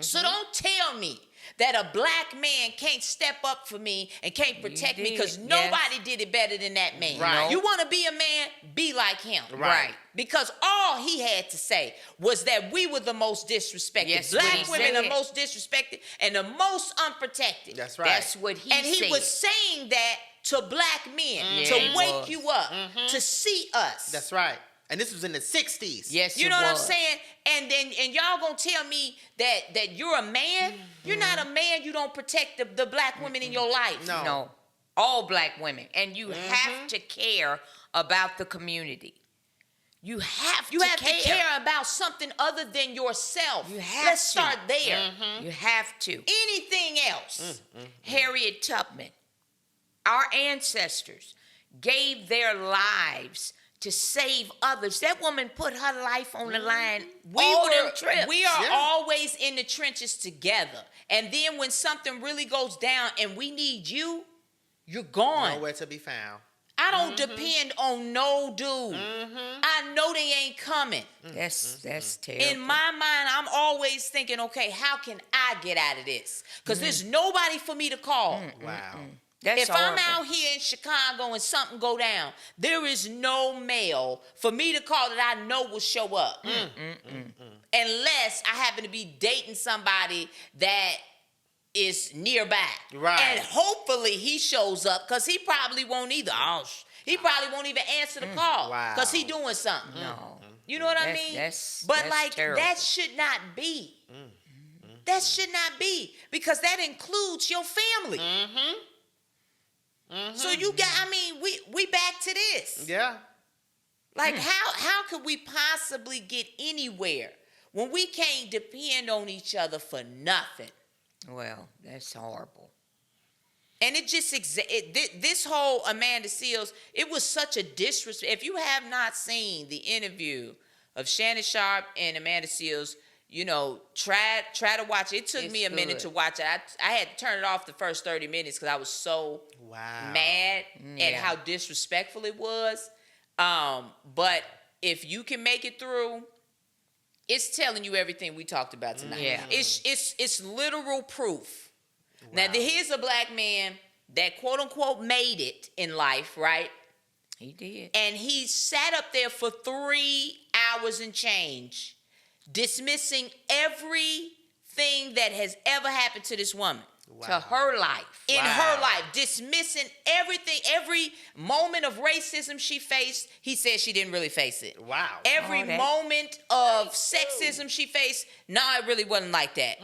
Speaker 1: So don't tell me that a black man can't step up for me and can't protect me, because nobody did it better than that man.
Speaker 3: Right.
Speaker 1: You want to be a man? Be like him.
Speaker 3: Right.
Speaker 1: Because all he had to say was that we were the most disrespected.
Speaker 2: Yes,
Speaker 1: Black
Speaker 2: what he
Speaker 1: women are
Speaker 2: said.
Speaker 1: most disrespected and the most unprotected.
Speaker 3: That's right.
Speaker 2: That's what he
Speaker 1: And he
Speaker 2: said.
Speaker 1: was saying that to black men,
Speaker 2: Yeah,
Speaker 1: to
Speaker 2: he
Speaker 1: wake
Speaker 2: was.
Speaker 1: you up, to see us.
Speaker 3: That's right. And this was in the 60s.
Speaker 2: Yes,
Speaker 1: You
Speaker 2: it
Speaker 1: know what I'm
Speaker 2: was.
Speaker 1: saying? And y'all gonna tell me that you're a man? You're not a man. You don't protect the black women in your life.
Speaker 3: No.
Speaker 2: No, all black women, and you have to care about the community. You have
Speaker 1: You
Speaker 2: to
Speaker 1: have
Speaker 2: care.
Speaker 1: to care about something other than yourself.
Speaker 2: You have
Speaker 1: Let's
Speaker 2: to.
Speaker 1: start there.
Speaker 2: You have to.
Speaker 1: Anything else?
Speaker 2: Harriet Tubman, our ancestors, gave their lives to save others. That woman put her life on the line.
Speaker 1: We are
Speaker 3: Yeah.
Speaker 1: always in the trenches together. And then when something really goes down and we need you, you're gone.
Speaker 3: Nowhere to be found.
Speaker 1: I don't depend on no dude. I know they ain't coming.
Speaker 2: That's terrible.
Speaker 1: In my mind, I'm always thinking, okay, how can I get out of this? Because there's nobody for me to call.
Speaker 3: Wow.
Speaker 2: That's
Speaker 1: If
Speaker 2: horrible.
Speaker 1: I'm out here in Chicago and something go down, there is no male for me to call that I know will show up. Unless I happen to be dating somebody that is nearby.
Speaker 3: Right.
Speaker 1: And hopefully he shows up, because he probably won't either. He probably won't even answer the call
Speaker 3: Wow.
Speaker 1: because he doing something.
Speaker 2: No.
Speaker 1: You know what I
Speaker 2: That's-
Speaker 1: mean?
Speaker 2: that's-
Speaker 1: but
Speaker 2: that's
Speaker 1: like
Speaker 2: terrible.
Speaker 1: that should not be. That should not be, because that includes your family. So you got, I mean, we back to this.
Speaker 3: Yeah.
Speaker 1: Like how could we possibly get anywhere when we can't depend on each other for nothing?
Speaker 2: Well, that's horrible.
Speaker 1: And it just this whole Amanda Seals, it was such a disrespect. If you have not seen the interview of Shannon Sharp and Amanda Seals, you know, try to watch it. It took
Speaker 2: It's
Speaker 1: me a minute
Speaker 2: good.
Speaker 1: to watch it. I had to turn it off the first 30 minutes because I was so
Speaker 3: Wow.
Speaker 1: mad at
Speaker 2: Yeah.
Speaker 1: how disrespectful it was. But if you can make it through, it's telling you everything we talked about tonight.
Speaker 2: Yeah.
Speaker 1: It's literal proof. Now, here's a black man that quote unquote made it in life, right?
Speaker 2: He did.
Speaker 1: And he sat up there for 3 hours and change, dismissing everything that has ever happened to this woman.
Speaker 2: To her life.
Speaker 1: In
Speaker 3: Wow.
Speaker 1: her life, dismissing everything, every moment of racism she faced, he said she didn't really face it.
Speaker 3: Wow.
Speaker 1: Every
Speaker 2: Oh, that-
Speaker 1: moment of sexism she faced, no, it really wasn't like that.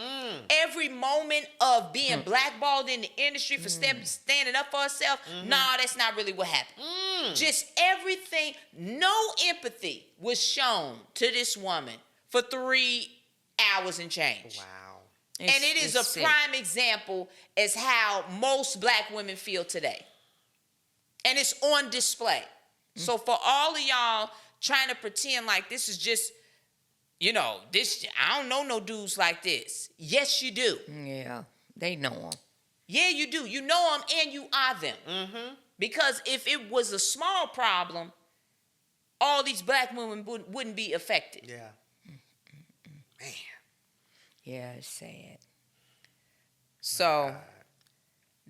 Speaker 1: Every moment of being blackballed in the industry for standing up for herself, no, that's not really what happened. Just everything, no empathy was shown to this woman for 3 hours and change.
Speaker 3: Wow.
Speaker 1: And it is a
Speaker 2: sick.
Speaker 1: prime example as how most black women feel today. And it's on display. So for all of y'all trying to pretend like this is just this, I don't know no dudes like this. Yes, you do.
Speaker 2: Yeah, they know them.
Speaker 1: Yeah, you do. You know them and you are them.
Speaker 3: Mm-hmm.
Speaker 1: Because if it was a small problem, all these black women wouldn't be affected.
Speaker 3: Yeah. Man.
Speaker 2: Yeah, it's sad.
Speaker 1: So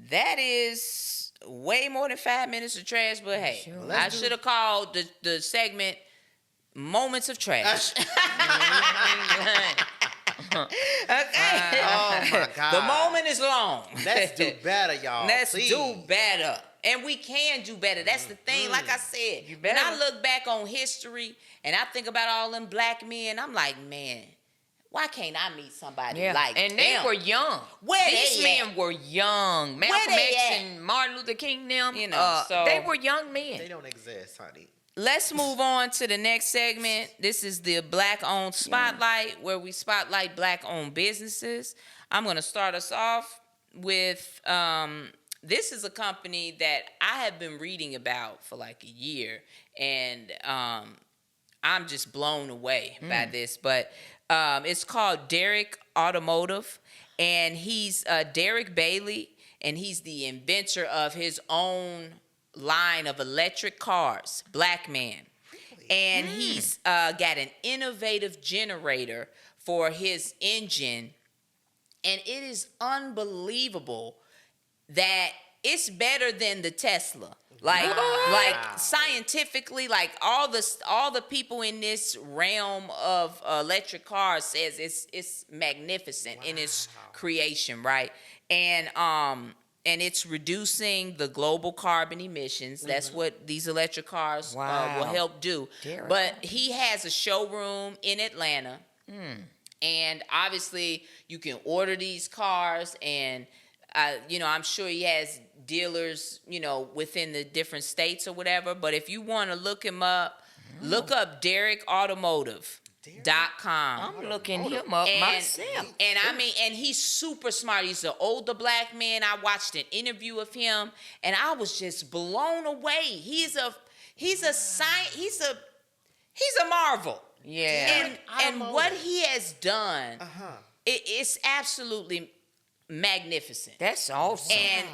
Speaker 1: that is way more than 5 minutes of trash, but hey,
Speaker 2: Sure.
Speaker 1: I should have called the segment Moments of Trash. Okay.
Speaker 3: Oh my God.
Speaker 1: The moment is long.
Speaker 3: Let's do better, y'all.
Speaker 1: Let's
Speaker 3: Please.
Speaker 1: do better. And we can do better. That's the thing. Like I said, when I look back on history and I think about all them black men, I'm like, man, why can't I meet somebody like
Speaker 2: and
Speaker 1: them?
Speaker 2: they were young.
Speaker 1: Where
Speaker 2: These
Speaker 1: they
Speaker 2: men were young. Malcolm
Speaker 1: they
Speaker 2: X
Speaker 1: at?
Speaker 2: and Martin Luther King, them,
Speaker 1: So
Speaker 2: they were young men.
Speaker 3: They don't exist, honey.
Speaker 1: let's move on to the next segment. This is the Black-Owned Spotlight, where we spotlight Black-owned businesses. I'm going to start us off with this is a company that I have been reading about for like a year, and I'm just blown away by this. But it's called Derek Automotive, and he's Derek Bailey, and he's the inventor of his own line of electric cars, black man. And he's got an innovative generator for his engine, and it is unbelievable that it's better than the Tesla. Like scientifically, like all the people in this realm of electric cars says it's magnificent in its creation, right? And it's reducing the global carbon emissions. That's what these electric cars will help do. But he has a showroom in Atlanta, and obviously you can order these cars, and I'm sure he has dealers, within the different states or whatever. But if you want to look him up, look up DerekAutomotive.com.
Speaker 2: I'm looking him up myself.
Speaker 1: And I mean, and he's super smart. He's an older black man. I watched an interview of him, and I was just blown away. He's a marvel.
Speaker 2: Yeah.
Speaker 1: And what he has done, it's absolutely magnificent.
Speaker 2: That's awesome.
Speaker 1: And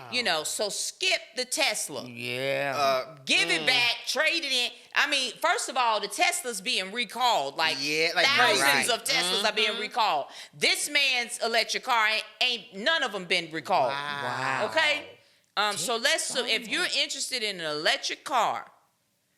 Speaker 1: so skip the Tesla.
Speaker 2: Yeah.
Speaker 1: Give it back, trade it in. I mean, first of all, the Tesla's being recalled. Like thousands of Teslas are being recalled. This man's electric car ain't none of them been recalled.
Speaker 2: Wow.
Speaker 1: Okay? So if you're interested in an electric car,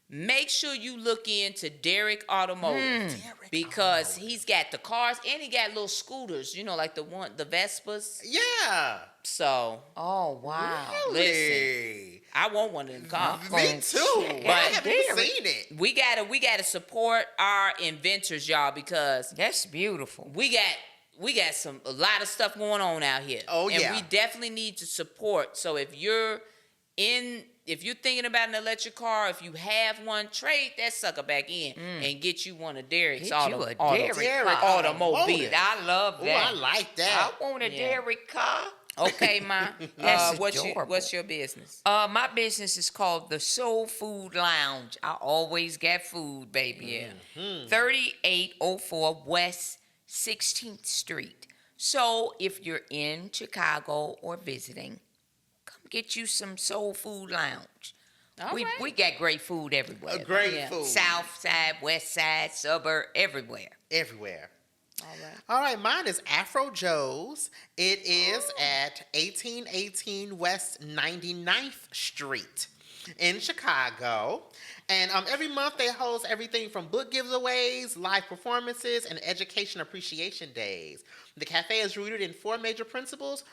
Speaker 1: make sure you look into Derek Automotive because he's got the cars and he got little scooters, like the Vespas.
Speaker 3: Yeah.
Speaker 1: So.
Speaker 2: Oh wow.
Speaker 3: Really?
Speaker 1: Listen, I want one of them cars.
Speaker 3: Me too. But I haven't even seen it.
Speaker 1: We gotta support our inventors, y'all, because
Speaker 2: that's beautiful.
Speaker 1: We got a lot of stuff going on out here.
Speaker 3: Oh yeah.
Speaker 1: And we definitely need to support. So if you're thinking about an electric car, if you have one, trade that sucker back in and get you one of Derek's
Speaker 2: automobile.
Speaker 1: I love that.
Speaker 3: Oh, I like that.
Speaker 2: I want a Derek car.
Speaker 1: Okay, Ma.
Speaker 2: Adorable.
Speaker 1: What's your business?
Speaker 2: My business is called the Soul Food Lounge. I always get food, baby. Yeah. 3804 West 16th Street. So if you're in Chicago or visiting, get you some Soul Food Lounge. We got great food everywhere.
Speaker 3: Great food.
Speaker 2: South side, west side, suburb, everywhere.
Speaker 3: Everywhere. All right, mine is Afro Joe's. It is at 1818 West 99th Street in Chicago. And every month they host everything from book giveaways, live performances, and education appreciation days. The cafe is rooted in 4 major principles: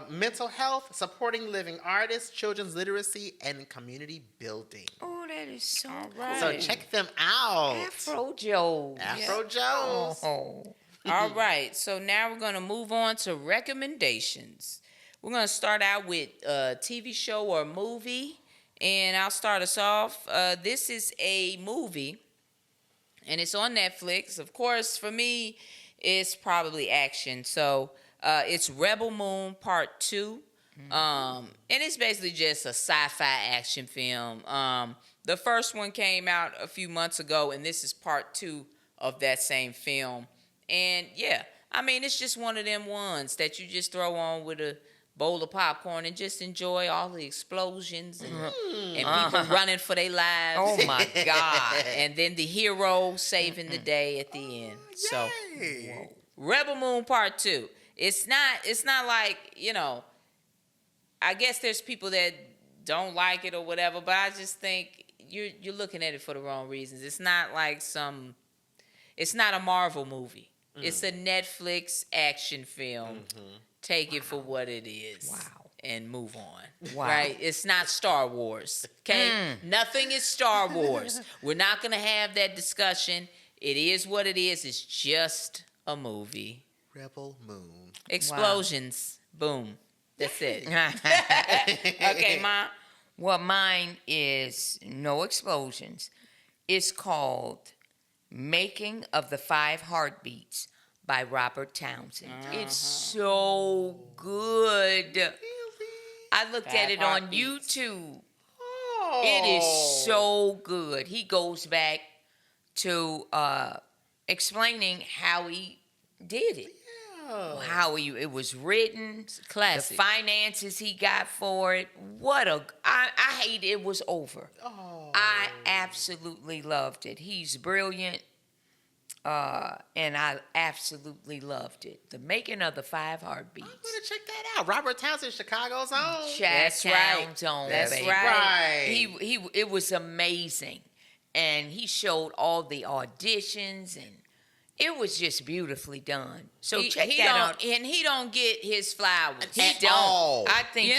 Speaker 3: mental health, supporting living artists, children's literacy, and community building.
Speaker 2: Oh, that is so
Speaker 1: right.
Speaker 3: So check them out.
Speaker 2: Afro Joe's.
Speaker 3: Afro Joe's.
Speaker 2: Oh.
Speaker 1: All right. So now we're going to move on to recommendations. We're going to start out with a TV show or movie. And I'll start us off. This is a movie, and it's on Netflix. Of course, for me, it's probably action. So it's Rebel Moon Part 2. And it's basically just a sci-fi action film. The first one came out a few months ago, and this is Part 2 of that same film. And yeah, I mean, it's just one of them ones that you just throw on with a bowl of popcorn and just enjoy all the explosions and people running for their lives.
Speaker 2: Oh my God.
Speaker 1: And then the hero saving the day at the end. So,
Speaker 3: Yay.
Speaker 1: Rebel Moon Part 2. It's not like, I guess there's people that don't like it or whatever, but I just think you're looking at it for the wrong reasons. It's not like it's not a Marvel movie. It's a Netflix action film. Take it for what it is.
Speaker 2: Wow.
Speaker 1: And move on.
Speaker 2: Wow.
Speaker 1: Right? It's not Star Wars. Okay? Nothing is Star Wars. We're not going to have that discussion. It is what it is. It's just a movie.
Speaker 3: Rebel Moon.
Speaker 1: Explosions. Boom. That's it. Okay, Ma.
Speaker 2: Well, mine is no explosions. It's called Making of the 5 Heartbeats by Robert Townsend. It's so good. I looked at
Speaker 1: 5
Speaker 2: it on
Speaker 1: Heartbeats.
Speaker 2: YouTube.
Speaker 3: Oh.
Speaker 2: It is so good. He goes back to explaining how he did it. How it was written,
Speaker 1: classic.
Speaker 2: the finances he got for it. I hate it was over. I absolutely loved it. He's brilliant, and I absolutely loved it. The Making of the 5 Heartbeats.
Speaker 3: I'm gonna check that out. Robert Townsend, Chicago's own.
Speaker 1: That's right.
Speaker 2: Zone,
Speaker 1: That's
Speaker 2: baby.
Speaker 1: right.
Speaker 2: He it was amazing, and he showed all the auditions, and it was just beautifully done. So check that out.
Speaker 1: And he don't get his flowers.
Speaker 3: At all.
Speaker 2: I think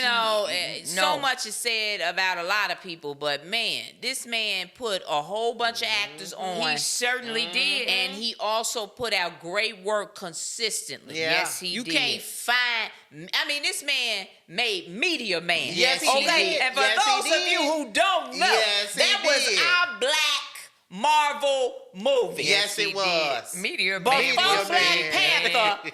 Speaker 1: so much is said about a lot of people, but man, this man put a whole bunch of actors on.
Speaker 2: He certainly did,
Speaker 1: And he also put out great work consistently.
Speaker 3: Yeah.
Speaker 2: Yes, he
Speaker 1: You
Speaker 2: did.
Speaker 1: can't find. I mean, this man made Meteor Man.
Speaker 3: Yes, he
Speaker 1: okay?
Speaker 3: did.
Speaker 1: And for
Speaker 3: Yes, he
Speaker 1: those of
Speaker 3: did.
Speaker 1: you who don't know,
Speaker 3: Yes, he
Speaker 1: that was
Speaker 3: did.
Speaker 1: our black Marvel movie.
Speaker 3: Yes,
Speaker 2: he
Speaker 3: it was.
Speaker 2: did. Meteor
Speaker 1: Before
Speaker 2: Man.
Speaker 3: Meteor
Speaker 1: Black
Speaker 3: Man.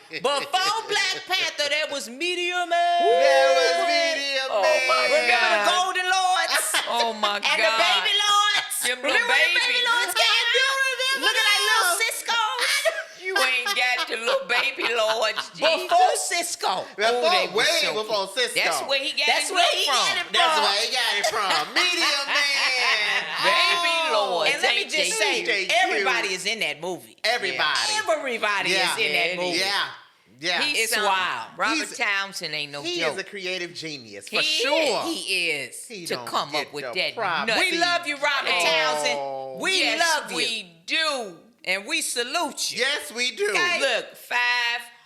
Speaker 1: Panther, there was Meteor Man.
Speaker 3: There was Meteor
Speaker 2: Oh,
Speaker 3: Man.
Speaker 2: my
Speaker 1: Remember the
Speaker 2: God.
Speaker 1: Golden Lords
Speaker 2: Oh my
Speaker 1: and
Speaker 2: God.
Speaker 1: the Baby Lords?
Speaker 2: Them
Speaker 1: Remember
Speaker 2: little
Speaker 1: when the
Speaker 2: baby.
Speaker 1: Baby Lords came out? Look at that little Cisco's.
Speaker 2: You ain't got the little baby lords, Jesus.
Speaker 1: Before Cisco.
Speaker 2: they were
Speaker 3: Way
Speaker 2: so
Speaker 3: before
Speaker 2: cute.
Speaker 3: Cisco.
Speaker 2: That's where he got
Speaker 1: That's
Speaker 2: his
Speaker 1: where
Speaker 2: look
Speaker 1: he
Speaker 2: from.
Speaker 1: got it
Speaker 3: That's
Speaker 1: from.
Speaker 3: where he got it from. Meteor Man.
Speaker 2: Baby Lords.
Speaker 1: And let me just say,
Speaker 3: they cute.
Speaker 1: everybody is in that movie.
Speaker 3: Everybody.
Speaker 1: Everybody
Speaker 3: Yeah.
Speaker 1: is in that movie.
Speaker 3: Yeah. Yeah.
Speaker 1: It's
Speaker 2: something.
Speaker 1: wild.
Speaker 2: Robert
Speaker 3: He's-
Speaker 2: Townsend ain't no
Speaker 3: He
Speaker 2: joke.
Speaker 3: is a creative genius, for
Speaker 2: He
Speaker 3: sure.
Speaker 1: He is.
Speaker 3: He
Speaker 2: to
Speaker 3: don't
Speaker 2: come
Speaker 3: get
Speaker 2: up with
Speaker 3: the
Speaker 2: that
Speaker 3: props.
Speaker 2: nut.
Speaker 1: We love you, Robert
Speaker 3: Oh.
Speaker 1: Townsend. We
Speaker 2: Yes,
Speaker 1: love you.
Speaker 2: we do.
Speaker 1: And we salute you.
Speaker 3: Yes, we do.
Speaker 1: Okay.
Speaker 2: Look, 5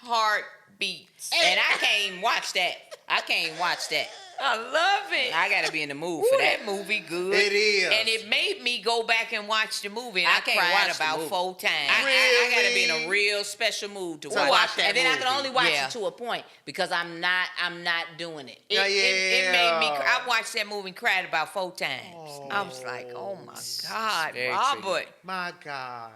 Speaker 2: Heartbeats.
Speaker 1: And I can't even watch that.
Speaker 2: I love it.
Speaker 1: I gotta be in the mood
Speaker 2: Ooh,
Speaker 1: for that.
Speaker 2: that movie good.
Speaker 3: It is.
Speaker 2: And it made me go back and watch the movie. And
Speaker 1: I
Speaker 2: I
Speaker 1: can't
Speaker 2: cried
Speaker 1: watch the
Speaker 2: about
Speaker 1: movie.
Speaker 2: 4 times.
Speaker 1: I gotta be in
Speaker 3: Really?
Speaker 1: a real special mood to
Speaker 3: To
Speaker 1: watch.
Speaker 3: watch that
Speaker 1: and then I can
Speaker 3: movie.
Speaker 1: only watch
Speaker 2: Yeah.
Speaker 1: it to a point because I'm not doing it.
Speaker 2: It made me.
Speaker 3: Yeah.
Speaker 2: I watched that movie and cried about 4 times. I was like, "Oh my God,
Speaker 1: very
Speaker 2: Robert!"
Speaker 3: My God.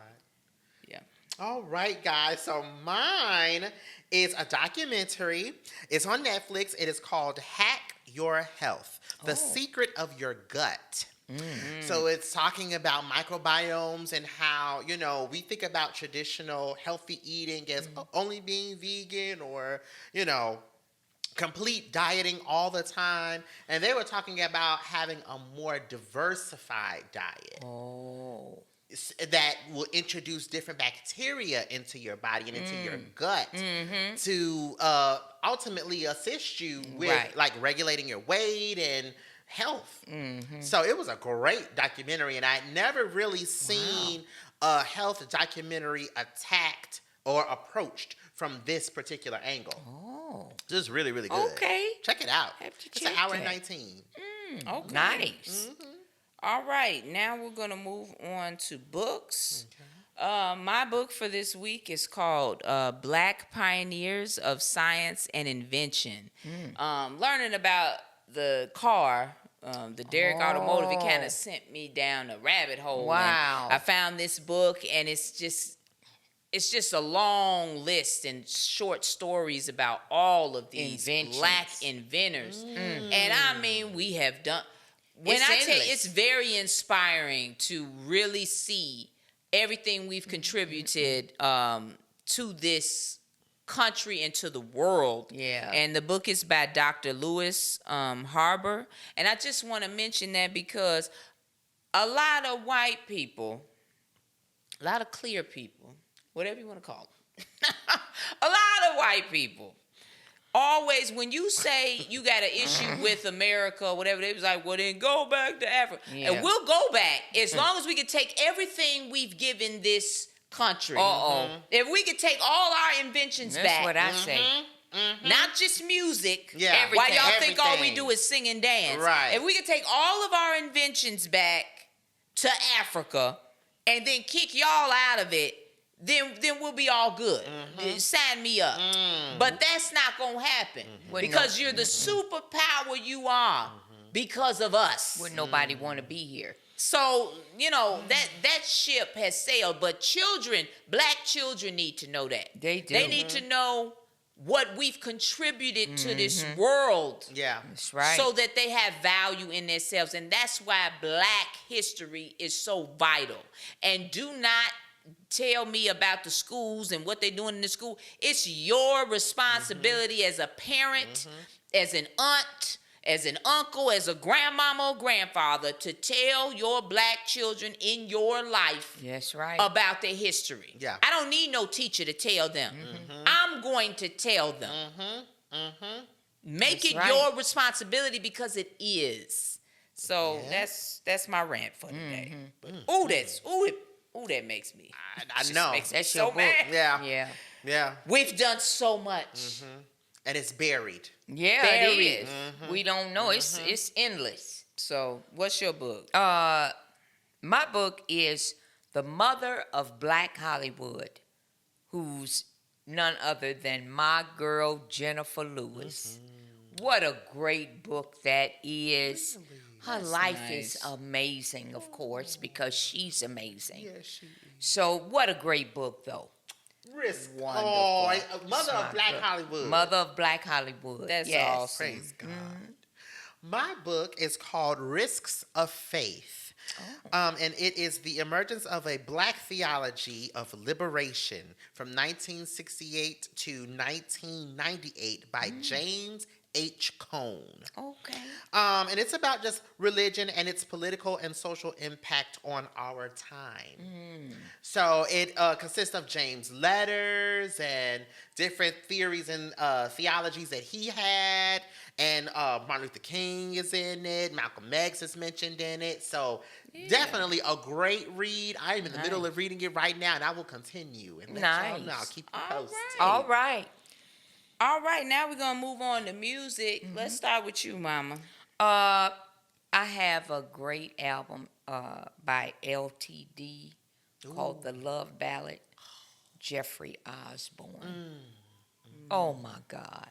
Speaker 1: Yeah.
Speaker 3: All right, guys. So mine is a documentary. It's on Netflix. It is called Hack Your Health: The Secret of Your Gut. So it's talking about microbiomes and how, we think about traditional healthy eating as only being vegan or, complete dieting all the time. And they were talking about having a more diversified diet.
Speaker 2: Oh,
Speaker 3: That will introduce different bacteria into your body and into your gut to ultimately assist you with
Speaker 2: Right.
Speaker 3: like regulating your weight and health. So it was a great documentary, and I'd never really seen a health documentary attacked or approached from this particular angle.
Speaker 2: oh,
Speaker 3: This is really, really good.
Speaker 2: okay.
Speaker 3: Check it out.
Speaker 2: Have to
Speaker 3: It's
Speaker 2: check
Speaker 3: an hour and
Speaker 2: that.
Speaker 3: 19.
Speaker 1: Okay.
Speaker 2: Nice.
Speaker 1: All right, now we're going to move on to books. My book for this week is called Black Pioneers of Science and Invention. Learning about the car, the Derrick Automotive, it kind of sent me down a rabbit hole. And
Speaker 2: Wow.
Speaker 1: I found this book, and it's just a long list and short stories about all of these
Speaker 2: Inventions.
Speaker 1: black inventors. And I mean, we have done. When
Speaker 2: It's
Speaker 1: I tell you,
Speaker 2: endless.
Speaker 1: it's very inspiring to really see everything we've contributed to this country and to the world.
Speaker 2: Yeah.
Speaker 1: And the book is by Dr. Lewis Harbor. And I just want to mention that because a lot of white people, a lot of clear people, whatever you want to call them, a lot of white people, always, when you say you got an issue with America or whatever, they was like, well, then go back to Africa.
Speaker 2: Yeah.
Speaker 1: And we'll go back as long as we can take everything we've given this country. If we could take all our inventions
Speaker 2: That's
Speaker 1: back.
Speaker 2: what I say.
Speaker 1: Not just music.
Speaker 3: Yeah.
Speaker 1: Why y'all
Speaker 3: Everything.
Speaker 1: think all we do is sing and dance.
Speaker 3: Right.
Speaker 1: If we could take all of our inventions back to Africa and then kick y'all out of it, then we'll be all good. Sign me up. But that's not going to happen because you're the superpower you are because of us.
Speaker 2: Would nobody want to be here?
Speaker 1: So, you know, that ship has sailed. But children, black children need to know that.
Speaker 2: They do.
Speaker 1: They need to know what we've contributed to this world.
Speaker 3: Yeah.
Speaker 2: That's right.
Speaker 1: So that they have value in themselves. And that's why black history is so vital. And do not tell me about the schools and what they're doing in the school. It's your responsibility as a parent, as an aunt, as an uncle, as a grandmama or grandfather to tell your black children in your life
Speaker 2: That's right.
Speaker 1: about their history.
Speaker 3: Yeah.
Speaker 1: I don't need no teacher to tell them. I'm going to tell them. Make
Speaker 2: That's
Speaker 1: it
Speaker 2: right.
Speaker 1: your responsibility because it is. So that's my rant for today. That makes me.
Speaker 3: I know.
Speaker 1: Makes me
Speaker 2: That's
Speaker 1: so
Speaker 2: your book.
Speaker 1: mad.
Speaker 3: Yeah.
Speaker 2: Yeah.
Speaker 3: Yeah.
Speaker 1: We've done so much.
Speaker 3: And it's buried.
Speaker 2: Yeah,
Speaker 1: Buried.
Speaker 2: it is. We don't know. It's endless.
Speaker 1: So, what's your book?
Speaker 2: My book is The Mother of Black Hollywood, who's none other than my girl Jennifer Lewis. What a great book that is. Her life
Speaker 1: nice.
Speaker 2: is amazing, of course, because she's amazing.
Speaker 3: Yes, she is.
Speaker 2: So what a great book, though.
Speaker 3: Risk.
Speaker 1: Wonderful.
Speaker 3: Oh, Mother
Speaker 2: Smart
Speaker 3: of Black
Speaker 2: book.
Speaker 3: Hollywood.
Speaker 2: Mother of Black Hollywood.
Speaker 1: That's
Speaker 2: Yes.
Speaker 1: awesome.
Speaker 3: Praise God. My book is called Risks of Faith. And it is the emergence of a black theology of liberation from 1968 to 1998 by James H. Cone.
Speaker 2: Okay.
Speaker 3: And it's about just religion and its political and social impact on our time. So it consists of James' letters and different theories and theologies that he had. And Martin Luther King is in it. Malcolm X is mentioned in it. So definitely a great read. I'm in the middle of reading it right now, and I will continue. And let y'all know. I'll keep you
Speaker 1: All
Speaker 3: posted.
Speaker 1: right.
Speaker 2: All right.
Speaker 1: All right, now we're going to move on to music. Let's start with you, Mama.
Speaker 2: I have a great album by LTD called The Love Ballad, Jeffrey Osborne. Oh my God.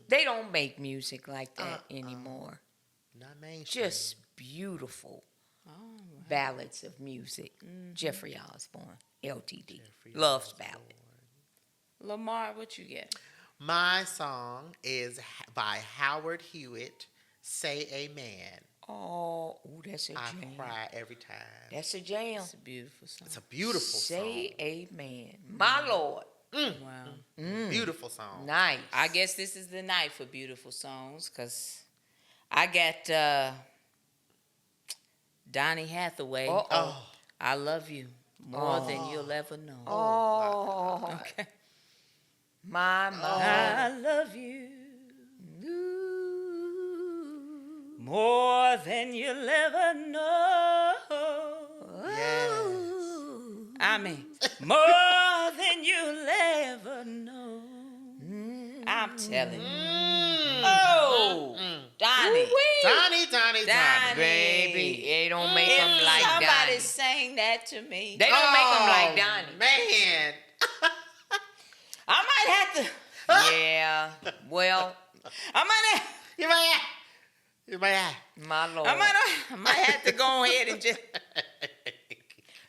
Speaker 2: They don't make music like that anymore.
Speaker 3: Not mainstream.
Speaker 2: Just beautiful ballads of music. Jeffrey Osborne, LTD. Love's Ballad.
Speaker 1: Lamar, what you get?
Speaker 3: My song is by Howard Hewitt, Say Amen.
Speaker 2: Oh, that's a
Speaker 3: I
Speaker 2: jam.
Speaker 3: cry every time.
Speaker 2: That's a jam.
Speaker 1: It's a beautiful song.
Speaker 3: It's a beautiful
Speaker 2: Say
Speaker 3: song.
Speaker 2: amen. My Lord.
Speaker 1: Wow.
Speaker 3: Beautiful song.
Speaker 2: Nice.
Speaker 1: I guess this is the night for beautiful songs because I got Donny Hathaway.
Speaker 2: Uh-oh.
Speaker 1: I love you more than you'll ever know.
Speaker 2: Oh.
Speaker 1: Okay.
Speaker 2: My.
Speaker 1: I love you more than you'll ever know.
Speaker 3: Yes.
Speaker 1: I mean, more than you'll ever know. I'm telling you. Oh, Donnie.
Speaker 3: Donnie.
Speaker 1: Donnie.
Speaker 2: Baby, they don't make them
Speaker 1: If
Speaker 2: like
Speaker 1: somebody
Speaker 2: Donnie.
Speaker 1: sang that to me,
Speaker 2: They don't make them like Donnie.
Speaker 3: Man.
Speaker 1: I might have to.
Speaker 2: Yeah. Well,
Speaker 1: I might have.
Speaker 3: You might have.
Speaker 2: my Lord.
Speaker 1: I might have to go ahead and just.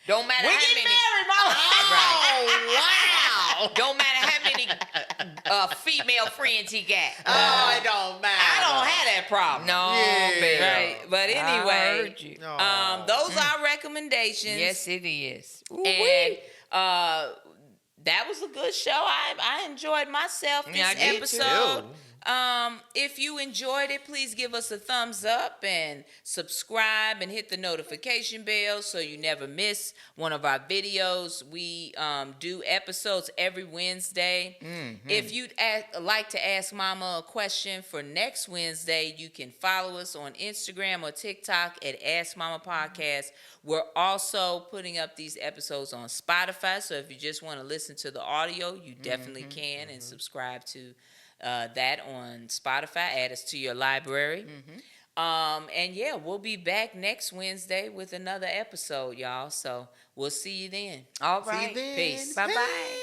Speaker 2: Don't matter
Speaker 1: We
Speaker 2: how
Speaker 1: get
Speaker 2: many.
Speaker 1: married, Mama.
Speaker 2: Right.
Speaker 3: Oh, wow.
Speaker 2: Don't matter how many female friends he got.
Speaker 3: Oh, it don't matter.
Speaker 1: I don't have that problem.
Speaker 2: No,
Speaker 3: Yeah.
Speaker 2: baby.
Speaker 1: Right. But
Speaker 2: I
Speaker 1: anyway,
Speaker 2: heard you.
Speaker 3: No.
Speaker 1: those are recommendations.
Speaker 2: Yes, it is.
Speaker 1: And that was a good show. I enjoyed myself this
Speaker 2: Yeah, I did
Speaker 1: episode.
Speaker 3: too.
Speaker 1: If you enjoyed it, please give us a thumbs up and subscribe and hit the notification bell so you never miss one of our videos. We do episodes every Wednesday. If you'd like to ask Mama a question for next Wednesday, you can follow us on Instagram or TikTok at Ask Mama Podcast. We're also putting up these episodes on Spotify, so if you just want to listen to the audio, you definitely can, and subscribe to that on Spotify. Add us to your library. And yeah, we'll be back next Wednesday with another episode, y'all. So we'll see you then.
Speaker 2: All
Speaker 3: See you
Speaker 2: right.
Speaker 3: then.
Speaker 1: Peace.
Speaker 2: Bye-bye.